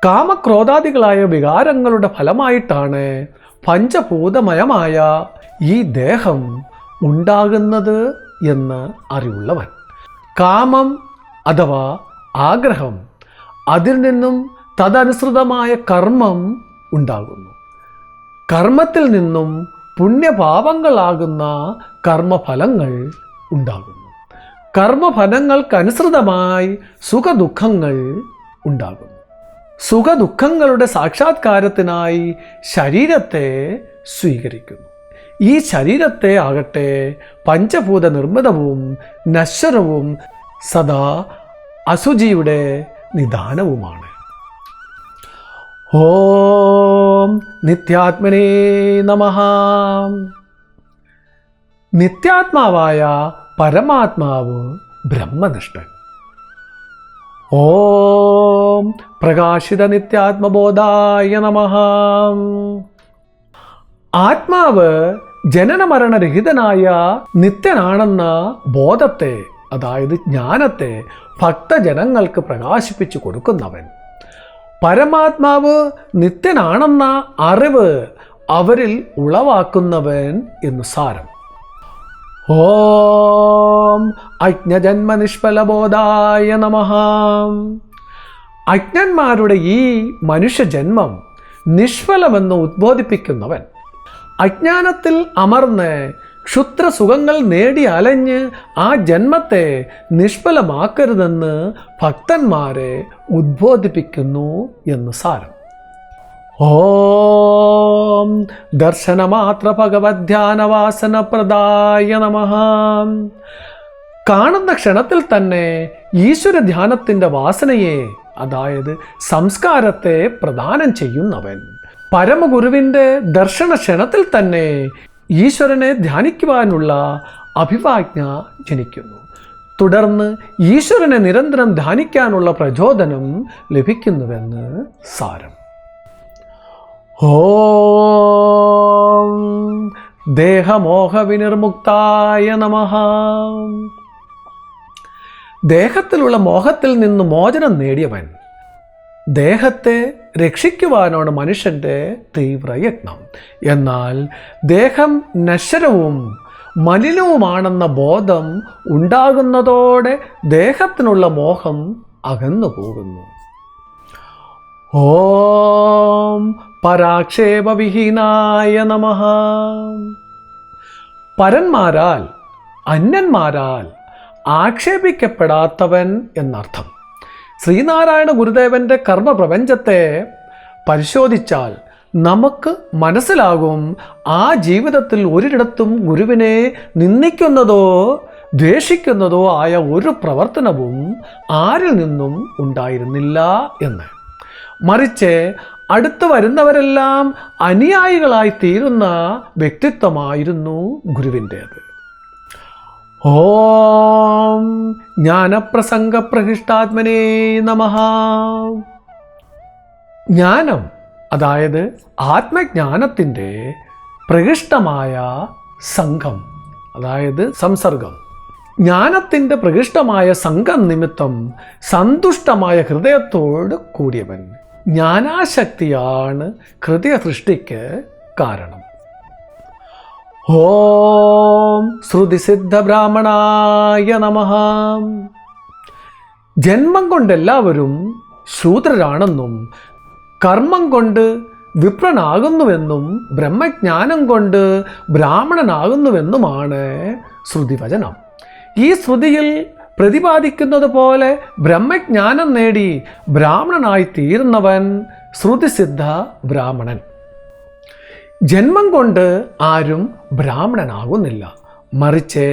കാമക്രോധാദികളായ വികാരങ്ങളുടെ ഫലമായിട്ടാണ് പഞ്ചഭൂതമയമായ ഈ ദേഹം ഉണ്ടാകുന്നത് എന്ന് അറിവുള്ളവൻ. കാമം അഥവാ ആഗ്രഹം, അതിൽ നിന്നും തദനുസൃതമായ കർമ്മം ഉണ്ടാകുന്നു. കർമ്മത്തിൽ നിന്നും പുണ്യപാപങ്ങളാകുന്ന കർമ്മഫലങ്ങൾ ഉണ്ടാകുന്നു. കർമ്മഫലങ്ങൾക്കനുസൃതമായി സുഖദുഃഖങ്ങൾ ഉണ്ടാകുന്നു. സുഖദുഃഖങ്ങളുടെ സാക്ഷാത്കാരത്തിനായി ശരീരത്തെ സ്വീകരിക്കുന്നു. ഈ ശരീരത്തെ ആകട്ടെ പഞ്ചഭൂത നിർമ്മിതവും നശ്വരവും സദാ അശുചിയുടെ നിദാനവുമാണ്. ഓം നിത്യാത്മനേ നമഃ. നിത്യാത്മാവായ പരമാത്മാവ് ബ്രഹ്മനിഷ്ഠൻ. ഓം പ്രകാശിത നിത്യാത്മബോധായ നമഃ. ആത്മാവ് ജനനമരണരഹിതനായ നിത്യനാണെന്ന ബോധത്തെ, അതായത് ജ്ഞാനത്തെ ഭക്തജനങ്ങൾക്ക് പ്രകാശിപ്പിച്ചു കൊടുക്കുന്നവൻ. പരമാത്മാവ് നിത്യനാണെന്ന അറിവ് അവരിൽ ഉളവാക്കുന്നവൻ എന്ന് സാരം. ഓം അജ്ഞജന്മനിഷ്ഫലബോധായ നമഃ. അജ്ഞന്മാരുടെ ഈ മനുഷ്യജന്മം നിഷ്ഫലമെന്ന് ഉദ്ബോധിപ്പിക്കുന്നവൻ. അജ്ഞാനത്തിൽ അമർന്ന് ക്ഷുദ്രസുഖങ്ങൾ നേടി അലഞ്ഞ് ആ ജന്മത്തെ നിഷ്ഫലമാക്കരുതെന്ന് ഭക്തന്മാരെ ഉദ്ബോധിപ്പിക്കുന്നു എന്ന് സാരം. ഓം ദർശനമാത്ര ഭഗവദ്ധ്യാനവാസനപ്രദായ നമഃ. കാണുന്ന ക്ഷണത്തിൽ തന്നെ ഈശ്വര ധ്യാനത്തിൻ്റെ വാസനയെ, അതായത് സംസ്കാരത്തെ പ്രദാനം ചെയ്യുന്നവൻ. പരമഗുരുവിൻ്റെ ദർശന ക്ഷണത്തിൽ തന്നെ ഈശ്വരനെ ധ്യാനിക്കുവാനുള്ള അഭിവാജ്ഞ ജനിക്കുന്നു. തുടർന്ന് ഈശ്വരനെ നിരന്തരം ധ്യാനിക്കാനുള്ള പ്രചോദനം ലഭിക്കുന്നുവെന്ന് സാരം. ഓം ദേഹമോഹവിനിർമുക്തായ നമഃ. ദേഹത്തിലുള്ള മോഹത്തിൽ നിന്ന് മോചനം നേടിയവൻ. ദേഹത്തെ രക്ഷിക്കുവാനാണ് മനുഷ്യൻ്റെ തീവ്രയത്നം. എന്നാൽ ദേഹം നശ്വരവും മലിനവുമാണെന്ന ബോധം ഉണ്ടാകുന്നതോടെ ദേഹത്തിനുള്ള മോഹം അകന്നു പോകുന്നു. ഓം പരാക്ഷേപവിഹീനായ നമഃ. പരന്മാരാൽ അന്യന്മാരാൽ ആക്ഷേപിക്കപ്പെടാത്തവൻ എന്നർത്ഥം. ശ്രീനാരായണ ഗുരുദേവൻ്റെ കർമ്മപ്രപഞ്ചത്തെ പരിശോധിച്ചാൽ നമുക്ക് മനസ്സിലാകും, ആ ജീവിതത്തിൽ ഒരിടത്തും ഗുരുവിനെ നിന്ദിക്കുന്നതോ ദ്വേഷിക്കുന്നതോ ആയ ഒരു പ്രവർത്തനവും ആരിൽ നിന്നും ഉണ്ടായിരുന്നില്ല എന്ന്. മറിച്ച് അടുത്തു വരുന്നവരെല്ലാം അനുയായികളായി തീരുന്ന വ്യക്തിത്വമായിരുന്നു ഗുരുവിൻ്റേത്. ഓം ജ്ഞാനപ്രസംഗപ്രഹിഷ്ടാത്മനേ നമഃ. ജ്ഞാനം, അതായത് ആത്മജ്ഞാനത്തിൻ്റെ പ്രകൃഷ്ടമായ സംഘം, അതായത് സംസർഗം. ജ്ഞാനത്തിൻ്റെ പ്രകൃഷ്ടമായ സംഘം നിമിത്തം സന്തുഷ്ടമായ ഹൃദയത്തോട് കൂടിയവൻ. ജ്ഞാനാശക്തിയാണ് ഹൃദയ സൃഷ്ടിക്ക് കാരണം. ഓം ശ്രുതിസിദ്ധ ബ്രാഹ്മണായ നമഃ. ജന്മം കൊണ്ടെല്ലാവരും ശൂദ്രരാണെന്നും കർമ്മം കൊണ്ട് വിപ്രനാകുന്നുവെന്നും ബ്രഹ്മജ്ഞാനം കൊണ്ട് ബ്രാഹ്മണനാകുന്നുവെന്നുമാണ് ശ്രുതിവചനം. ഈ ശ്രുതിയിൽ പ്രതിപാദിക്കുന്നത് പോലെ ബ്രഹ്മജ്ഞാനം നേടി ബ്രാഹ്മണനായി തീരുന്നവൻ ശ്രുതിസിദ്ധ ബ്രാഹ്മണൻ. ജന്മം കൊണ്ട് ആരും ബ്രാഹ്മണനാകുന്നില്ല, മറിച്ച്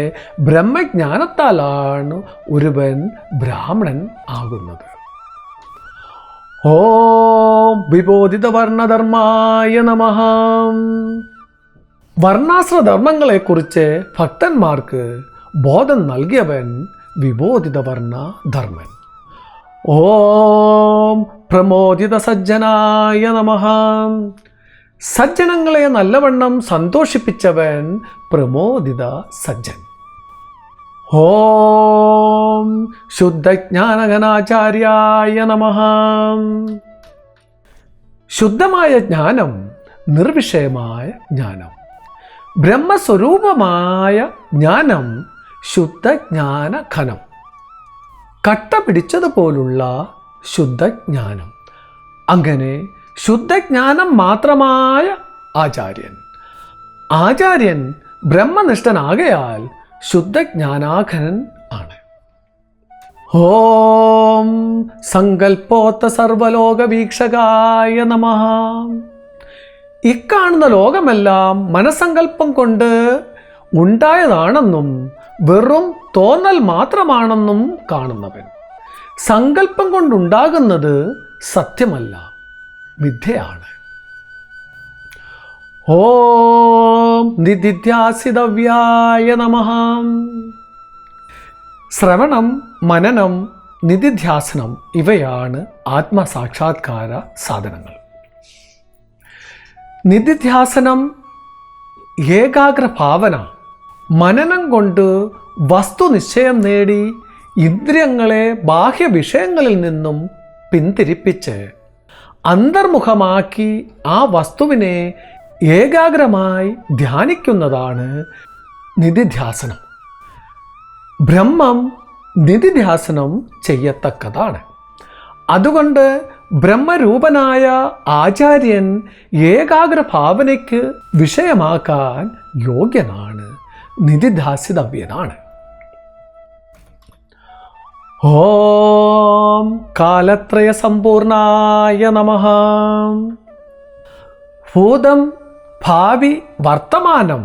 ബ്രഹ്മജ്ഞാനത്താലാണ് ഒരുവൻ ബ്രാഹ്മണൻ ആകുന്നത്. ഓം വിബോധിത വർണ്ണധർമായ നമഃ. വർണ്ണാശ്രധർമ്മങ്ങളെക്കുറിച്ച് ഭക്തന്മാർക്ക് ബോധം നൽകിയവൻ വിബോധിത വർണ്ണധർമ്മൻ. ഓം പ്രമോദിത സജ്ജനായ നമഃ. സജ്ജനങ്ങളെ നല്ലവണ്ണം സന്തോഷിപ്പിച്ചവൻ പ്രമോദിത സജ്ജൻ. ഓം ശുദ്ധജ്ഞാനഘനാചാര്യായ നമഃ. ശുദ്ധമായ ജ്ഞാനം, നിർവിഷയമായ ജ്ഞാനം, ബ്രഹ്മസ്വരൂപമായ ജ്ഞാനം, ശുദ്ധജ്ഞാനഘനം, കട്ട പിടിച്ചതുപോലുള്ള ശുദ്ധജ്ഞാനം. അങ്ങനെ ശുദ്ധജ്ഞാനം മാത്രമായ ആചാര്യൻ. ആചാര്യൻ ബ്രഹ്മനിഷ്ഠനാകയാൽ ശുദ്ധജ്ഞാനാഘനൻ ആണ്. ഓം സങ്കൽപ്പോത്ത സർവലോകവീക്ഷകായ നമഃ. ഇക്കാണുന്ന ലോകമെല്ലാം മനസ്സങ്കല്പം കൊണ്ട് ഉണ്ടായതാണെന്നും വെറും തോന്നൽ മാത്രമാണെന്നും കാണുന്നവൻ. സങ്കല്പം കൊണ്ടുണ്ടാകുന്നത് സത്യമല്ല, മിഥ്യയാണ്. ഓം നിധിധ്യാസിതവ്യായ നമഃ. ശ്രവണം, മനനം, നിധിധ്യാസനം ഇവയാണ് ആത്മസാക്ഷാത്കാര സാധനങ്ങൾ. നിധിധ്യാസനം ഏകാഗ്രഭാവന, മനനം കൊണ്ട് വസ്തുനിശ്ചയം നേടി ഇന്ദ്രിയങ്ങളെ ബാഹ്യ വിഷയങ്ങളിൽ നിന്നും പിന്തിരിപ്പിച്ച് അന്തർമുഖമാക്കി ആ വസ്തുവിനെ ഏകാഗ്രമായി ധ്യാനിക്കുന്നതാണ് നിധിധ്യാസനം. ബ്രഹ്മം നിധിധ്യാസനം ചെയ്യത്തക്കതാണ്. അതുകൊണ്ട് ബ്രഹ്മരൂപനായ ആചാര്യൻ ഏകാഗ്രഭാവനയ്ക്ക് വിഷയമാക്കാൻ യോഗ്യനാണ്, നിധിധ്യാസിതവ്യനാണ്. ഓം കാലത്രയ സമ്പൂർണായ നമഃ. ഭൂതം, ഭാവി, വർത്തമാനം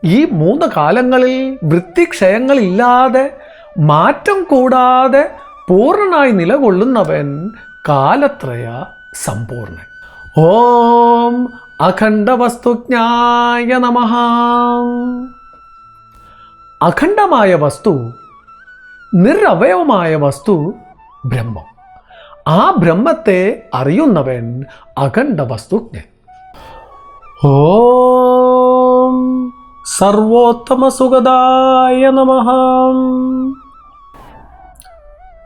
ഈ 3 കാലങ്ങളിൽ വൃത്തിക്ഷയങ്ങളില്ലാതെ മാറ്റം കൂടാതെ പൂർണ്ണനായി നിലകൊള്ളുന്നവൻ കാലത്രയ സമ്പൂർണൻ. ഓം അഖണ്ഡവസ്തുജ്ഞായ നമഃ. അഖണ്ഡമായ വസ്തു, നിരവയവമായ വസ്തു ബ്രഹ്മം. ആ ബ്രഹ്മത്തെ അറിയുന്നവൻ അഖണ്ഡവസ്തുജ്ഞൻ. ഓം സർവോത്തമസുഖദായ നമഃ.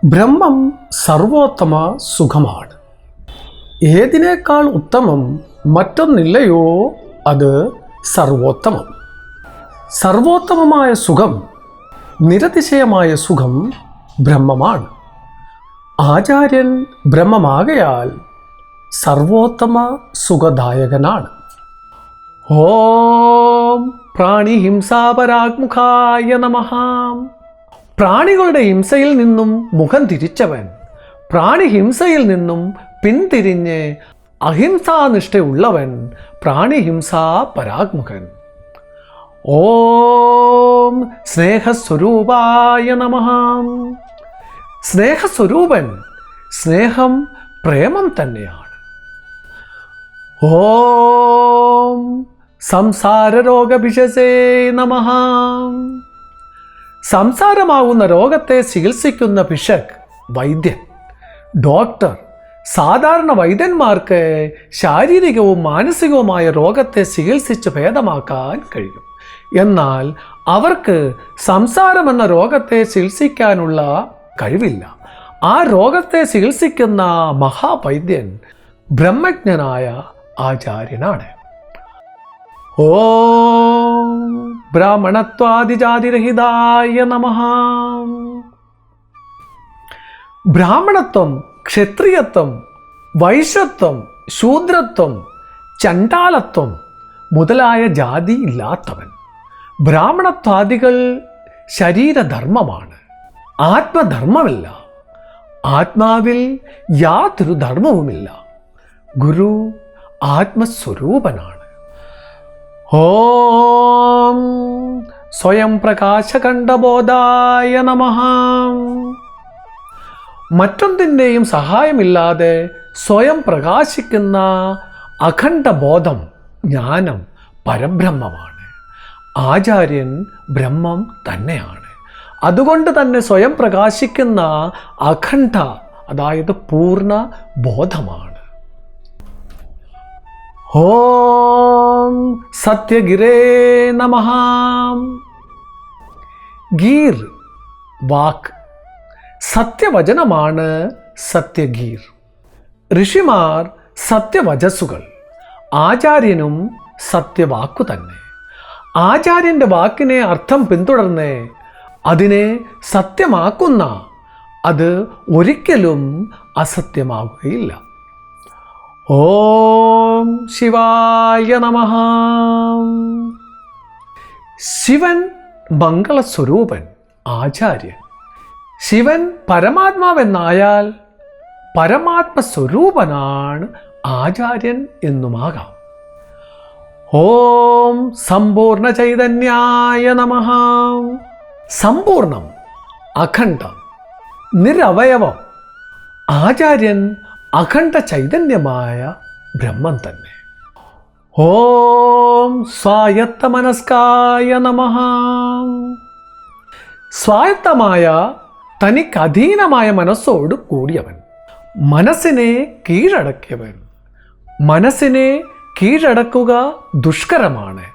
ബ്രഹ്മം സർവോത്തമ സുഖമാണ്. ഏതിനേക്കാൾ ഉത്തമം മറ്റൊന്നില്ലയോ, അത് സർവോത്തമം. സർവോത്തമമായ സുഖം, നിരതിശയമായ സുഖം ബ്രഹ്മമാണ്. ആചാര്യൻ ബ്രഹ്മമാകയാൽ സർവോത്തമ സുഖദായകനാണ്. ഓം പ്രാണിഹിംസാപരാഗ്മുഖായ നമഃ. പ്രാണികളുടെ ഹിംസയിൽ നിന്നും മുഖം തിരിച്ചവൻ, പ്രാണിഹിംസയിൽ നിന്നും പിന്തിരിഞ്ഞ് അഹിംസാനിഷ്ഠയുള്ളവൻ പ്രാണിഹിംസാ പരാഗ്മുഖൻ. ഓം സ്നേഹസ്വരൂപായ നമഃ. സ്നേഹസ്വരൂപൻ, സ്നേഹം പ്രേമം തന്നെയാണ്. ഓം സംസാരരോഗഭിഷസേ നമഃ. സംസാരമാകുന്ന രോഗത്തെ ചികിത്സിക്കുന്ന ഭിഷക്, വൈദ്യൻ, ഡോക്ടർ. സാധാരണ വൈദ്യന്മാർക്ക് ശാരീരികവും മാനസികവുമായ രോഗത്തെ ചികിത്സിച്ച് ഭേദമാക്കാൻ കഴിയും. എന്നാൽ അവർക്ക് സംസാരമെന്ന രോഗത്തെ ചികിത്സിക്കാനുള്ള കഴിവില്ല. ആ രോഗത്തെ ചികിത്സിക്കുന്ന മഹാവൈദ്യൻ ബ്രഹ്മജ്ഞനായ ആചാര്യനാണ്. ഓം ബ്രാഹ്മണത്വാദിജാതിരഹിതായ നമഃ. ബ്രാഹ്മണത്വം, ക്ഷത്രിയത്വം, വൈശ്യത്വം, ശൂദ്രത്വം, ചണ്ഡാലത്വം മുതലായ ജാതി ഇല്ലാത്തവൻ. ബ്രാഹ്മണത്വാദികൾ ശരീരധർമ്മമാണ്, ആത്മധർമ്മമില്ല. ആത്മാവിൽ യാതൊരു ധർമ്മവുമില്ല. ഗുരു ആത്മസ്വരൂപനാണ്. ഓം സ്വയം പ്രകാശഖണ്ഡബോധായ നമഃ. മറ്റൊന്നിൻ്റെയും സഹായമില്ലാതെ സ്വയം പ്രകാശിക്കുന്ന അഖണ്ഡബോധം, ജ്ഞാനം പരബ്രഹ്മമാണ്. ആചാര്യൻ ബ്രഹ്മം തന്നെയാണ്. അതുകൊണ്ട് തന്നെ സ്വയം പ്രകാശിക്കുന്ന അഖണ്ഡ, അതായത് പൂർണ്ണ ബോധമാണ്. ഓം സത്യഗിരേ നമഃ. ഗീർ വാക്ക്, സത്യവചനമാണ് സത്യഗീർ. ഋഷിമാർ സത്യവചസ്സുകൾ, ആചാര്യനും സത്യവാക്കു തന്നെ. ആചാര്യൻ്റെ വാക്കിനെ അർത്ഥം പിന്തുടർന്ന് അതിനെ സത്യമാക്കുന്ന അത് ഒരിക്കലും അസത്യമാകുകയില്ല. ഓം ശിവായ നമഃ. ശിവൻ മംഗളസ്വരൂപൻ, ആചാര്യൻ. ശിവൻ പരമാത്മാവെന്നായാൽ പരമാത്മസ്വരൂപനാണ് ആചാര്യൻ എന്നുമാകാം. ഓം സമ്പൂർണ്ണ ചൈതന്യായ നമഃ. സമ്പൂർണം, അഖണ്ഡം, നിരവയവം, ആചാര്യൻ അഖണ്ഡ ചൈതന്യമായ ബ്രഹ്മം തന്നെ. ഓം സ്വായത്ത മനസ്കായ നമഃ. സ്വായത്തമായ തനിക്കധീനമായ മനസ്സോട് കൂടിയവൻ, മനസ്സിനെ കീഴടക്കിയവൻ. മനസ്സിനെ കീഴടക്കുക ദുഷ്കരമാണ്.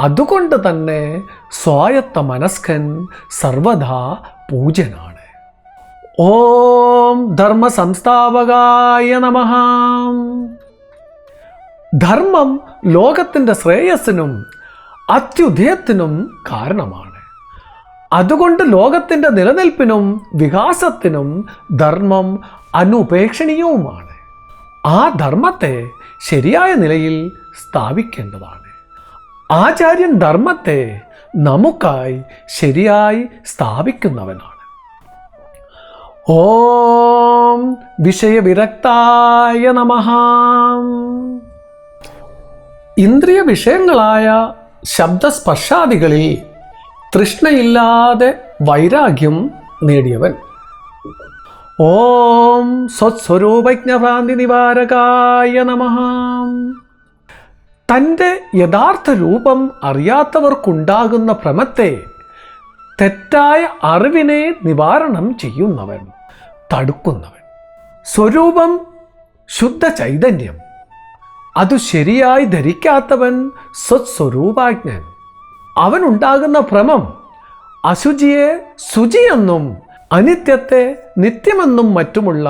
അതുകൊണ്ട് തന്നെ സ്വായത്ത മനസ്കൻ സർവദാ പൂജ്യനാണ്. ഓം ധർമ്മ സംസ്ഥാപകായ നമഃ. ധർമ്മം ലോകത്തിൻ്റെ ശ്രേയസ്സിനും അത്യുദയത്തിനും കാരണമാണ്. അതുകൊണ്ട് ലോകത്തിൻ്റെ നിലനിൽപ്പിനും വികാസത്തിനും ധർമ്മം അനുപേക്ഷണീയവുമാണ്. ആ ധർമ്മത്തെ ശരിയായ നിലയിൽ സ്ഥാപിക്കേണ്ടതാണ്. ആചാര്യൻ ധർമ്മത്തെ നമുക്കായി ശരിയായി സ്ഥാപിക്കുന്നവനാണ്. ഓം വിഷയവിരക്തായ നമഃ. ഇന്ദ്രിയ വിഷയങ്ങളായ ശബ്ദസ്പർശാദികളിൽ തൃഷ്ണയില്ലാതെ വൈരാഗ്യം നേടിയവൻ. ഓം സ്വസ്വരൂപജ്ഞഭ്രാന്തി നിവാരകായ നമഃ. തൻ്റെ യഥാർത്ഥ രൂപം അറിയാത്തവർക്കുണ്ടാകുന്ന ഭ്രമത്തെ, തെറ്റായ അറിവിനെ നിവാരണം ചെയ്യുന്നവൻ, തടുക്കുന്നവൻ. സ്വരൂപം ശുദ്ധ ചൈതന്യം. അത് ശരിയായി ധരിക്കാത്തവൻ സ്വസ്വരൂപാജ്ഞൻ. അവനുണ്ടാകുന്ന ഭ്രമം അശുചിയെ ശുചിയെന്നും അനിത്യത്തെ നിത്യമെന്നും മറ്റുമുള്ള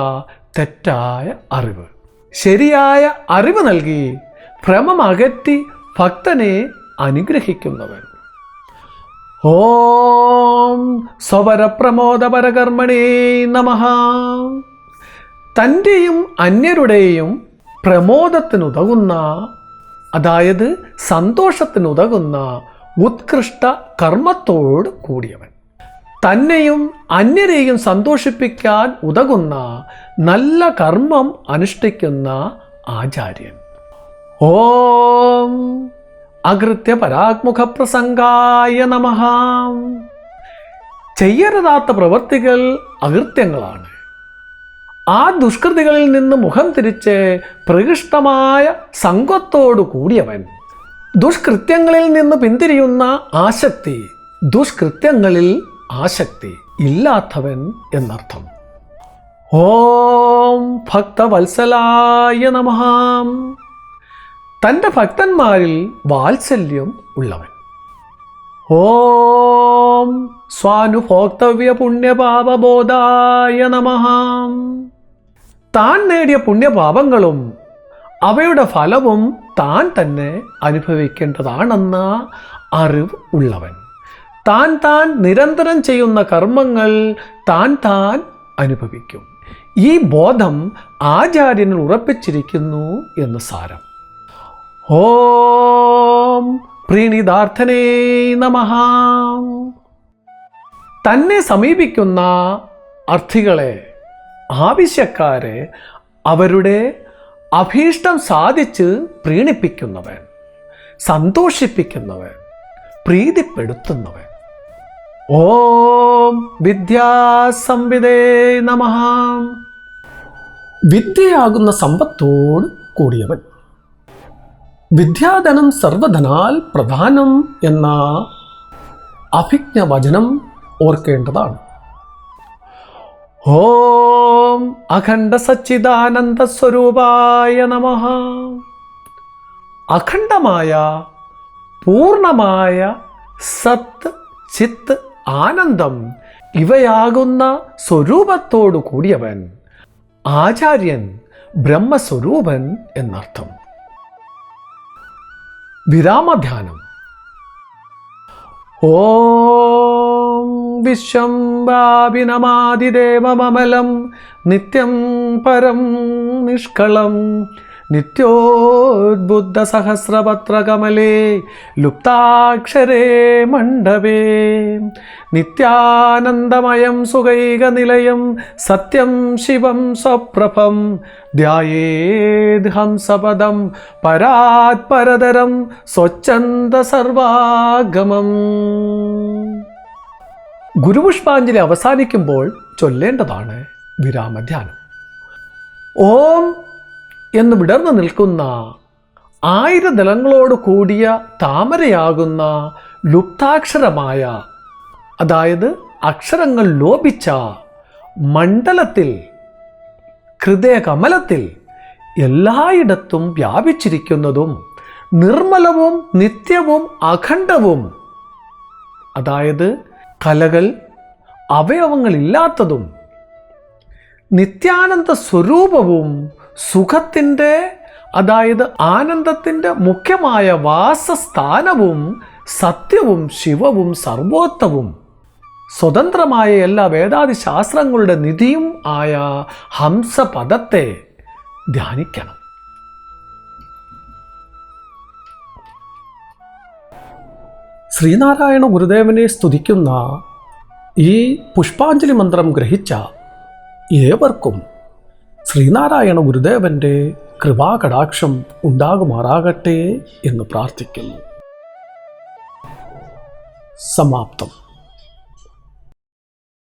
തെറ്റായ അറിവ്. ശരിയായ അറിവ് നൽകി ഭ്രമം അകറ്റി ഭക്തനെ അനുഗ്രഹിക്കുന്നവൻ. ഓം സ്വപരപ്രമോദപരകർമ്മണേ നമഃ. തൻ്റെയും അന്യരുടെയും പ്രമോദത്തിനുതകുന്ന, അതായത് സന്തോഷത്തിനുതകുന്ന ഉത്കൃഷ്ട കർമ്മത്തോട് കൂടിയവൻ. തന്നെയും അന്യരെയും സന്തോഷിപ്പിക്കാൻ ഉതകുന്ന നല്ല കർമ്മം അനുഷ്ഠിക്കുന്ന ആചാര്യൻ. ഓം അകൃത്യ പരാഗ്മുഖ പ്രസംഗായ നമഃ. ചെയ്യരുതാത്ത പ്രവൃത്തികൾ അകൃത്യങ്ങളാണ്. ആ ദുഷ്കൃതികളിൽ നിന്ന് മുഖം തിരിച്ച് പ്രകൃഷ്ടമായ സംഘത്തോടു കൂടിയവൻ. ദുഷ്കൃത്യങ്ങളിൽ നിന്ന് പിന്തിരിയുന്ന ആസക്തി, ദുഷ്കൃത്യങ്ങളിൽ ആസക്തി ഇല്ലാത്തവൻ എന്നർത്ഥം. ഓം ഭക്തവത്സലായ നമഃ. തൻ്റെ ഭക്തന്മാരിൽ വാത്സല്യം ഉള്ളവൻ. ഓം സ്വാനുഭോക്തവ്യ പുണ്യപാപബോധായ നമഃ. താൻ നേടിയ പുണ്യപാപങ്ങളും അവയുടെ ഫലവും താൻ തന്നെ അനുഭവിക്കേണ്ടതാണെന്ന അറിവ് ഉള്ളവൻ. താൻ നിരന്തരം ചെയ്യുന്ന കർമ്മങ്ങൾ താൻ അനുഭവിക്കും. ഈ ബോധം ആചാര്യനിൽ ഉറപ്പിച്ചിരിക്കുന്നു എന്ന് സാരം. ഓം പ്രീണിതാർത്ഥനേ നമഃ. തന്നെ സമീപിക്കുന്ന അർത്ഥികളെ, ആവശ്യക്കാരെ അവരുടെ അഭീഷ്ടം സാധിച്ച് പ്രീണിപ്പിക്കുന്നവൻ, സന്തോഷിപ്പിക്കുന്നവൻ, പ്രീതിപ്പെടുത്തുന്നവൻ. ഓം വിദ്യാസംവിദേ നമഃ. വിദ്യയാകുന്ന സമ്പത്തോട് കൂടിയവൻ. വിദ്യാധനം സർവധനാൽ പ്രധാനം എന്ന അഭിജ്ഞ വചനം ഓർക്കേണ്ടതാണ്. ഓം അഖണ്ഡ സച്ചിദാനന്ദ സ്വരൂപായ നമഃ. അഖണ്ഡമായ പൂർണ്ണമായ സത്ത്, ചിത്ത്, ആനന്ദം ഇവയാകുന്ന സ്വരൂപത്തോടു കൂടിയവൻ ആചാര്യൻ, ബ്രഹ്മസ്വരൂപൻ എന്നർത്ഥം. വിരാമധ്യാനം. ഓം വിശ്വം വ്യാപിനമാദിദേവമമലം നിത്യം പരം നിഷ്കളം നിത്യോദ്ബുദ്ധ സഹസ്രപത്രകമലേ ലുപ്താക്ഷരേ മണ്ഡപേ നിത്യാനന്ദമയം സുഖൈകനിലയം സത്യം ശിവം സ്വപ്രഭം ധ്യായേത് ഹംസപദം പരാത് പരതരം സ്വച്ഛന്ദ സർവാഗമം. ഗുരുപുഷ്പാഞ്ജലി അവസാനിക്കുമ്പോൾ ചൊല്ലേണ്ടതാണ് വിരാമധ്യാനം. ഓം എന്ന് വിടർന്നു നിൽക്കുന്ന 1000 ദളങ്ങളോട് കൂടിയ താമരയാകുന്ന ലുപ്താക്ഷരമായ, അതായത് അക്ഷരങ്ങൾ ലോപിച്ച മണ്ഡലത്തിൽ, ഹൃദയകമലത്തിൽ എല്ലായിടത്തും വ്യാപിച്ചിരിക്കുന്നതും നിർമ്മലവും നിത്യവും അഖണ്ഡവും, അതായത് കലകൾ അവയവങ്ങളില്ലാത്തതും നിത്യാനന്ദ സ്വരൂപവും സുഖത്തിൻ്റെ, അതായത് ആനന്ദത്തിൻ്റെ മുഖ്യമായ വാസസ്ഥാനവും സത്യവും ശിവവും സർവോത്തവും സ്വതന്ത്രമായ എല്ലാ വേദാദി ശാസ്ത്രങ്ങളുടെ നിധിയും ആയ ഹംസപദത്തെ ധ്യാനിക്കണം. ശ്രീനാരായണ ഗുരുദേവനെ സ്തുതിക്കുന്ന ഈ പുഷ്പാഞ്ജലി മന്ത്രം ഗ്രഹിച്ച ഏവർക്കും ശ്രീനാരായണ ഗുരുദേവൻ്റെ കൃപാകടാക്ഷം ഉണ്ടാകുമാറാകട്ടെ എന്ന് പ്രാർത്ഥിക്കുന്നു. സമാപ്തം.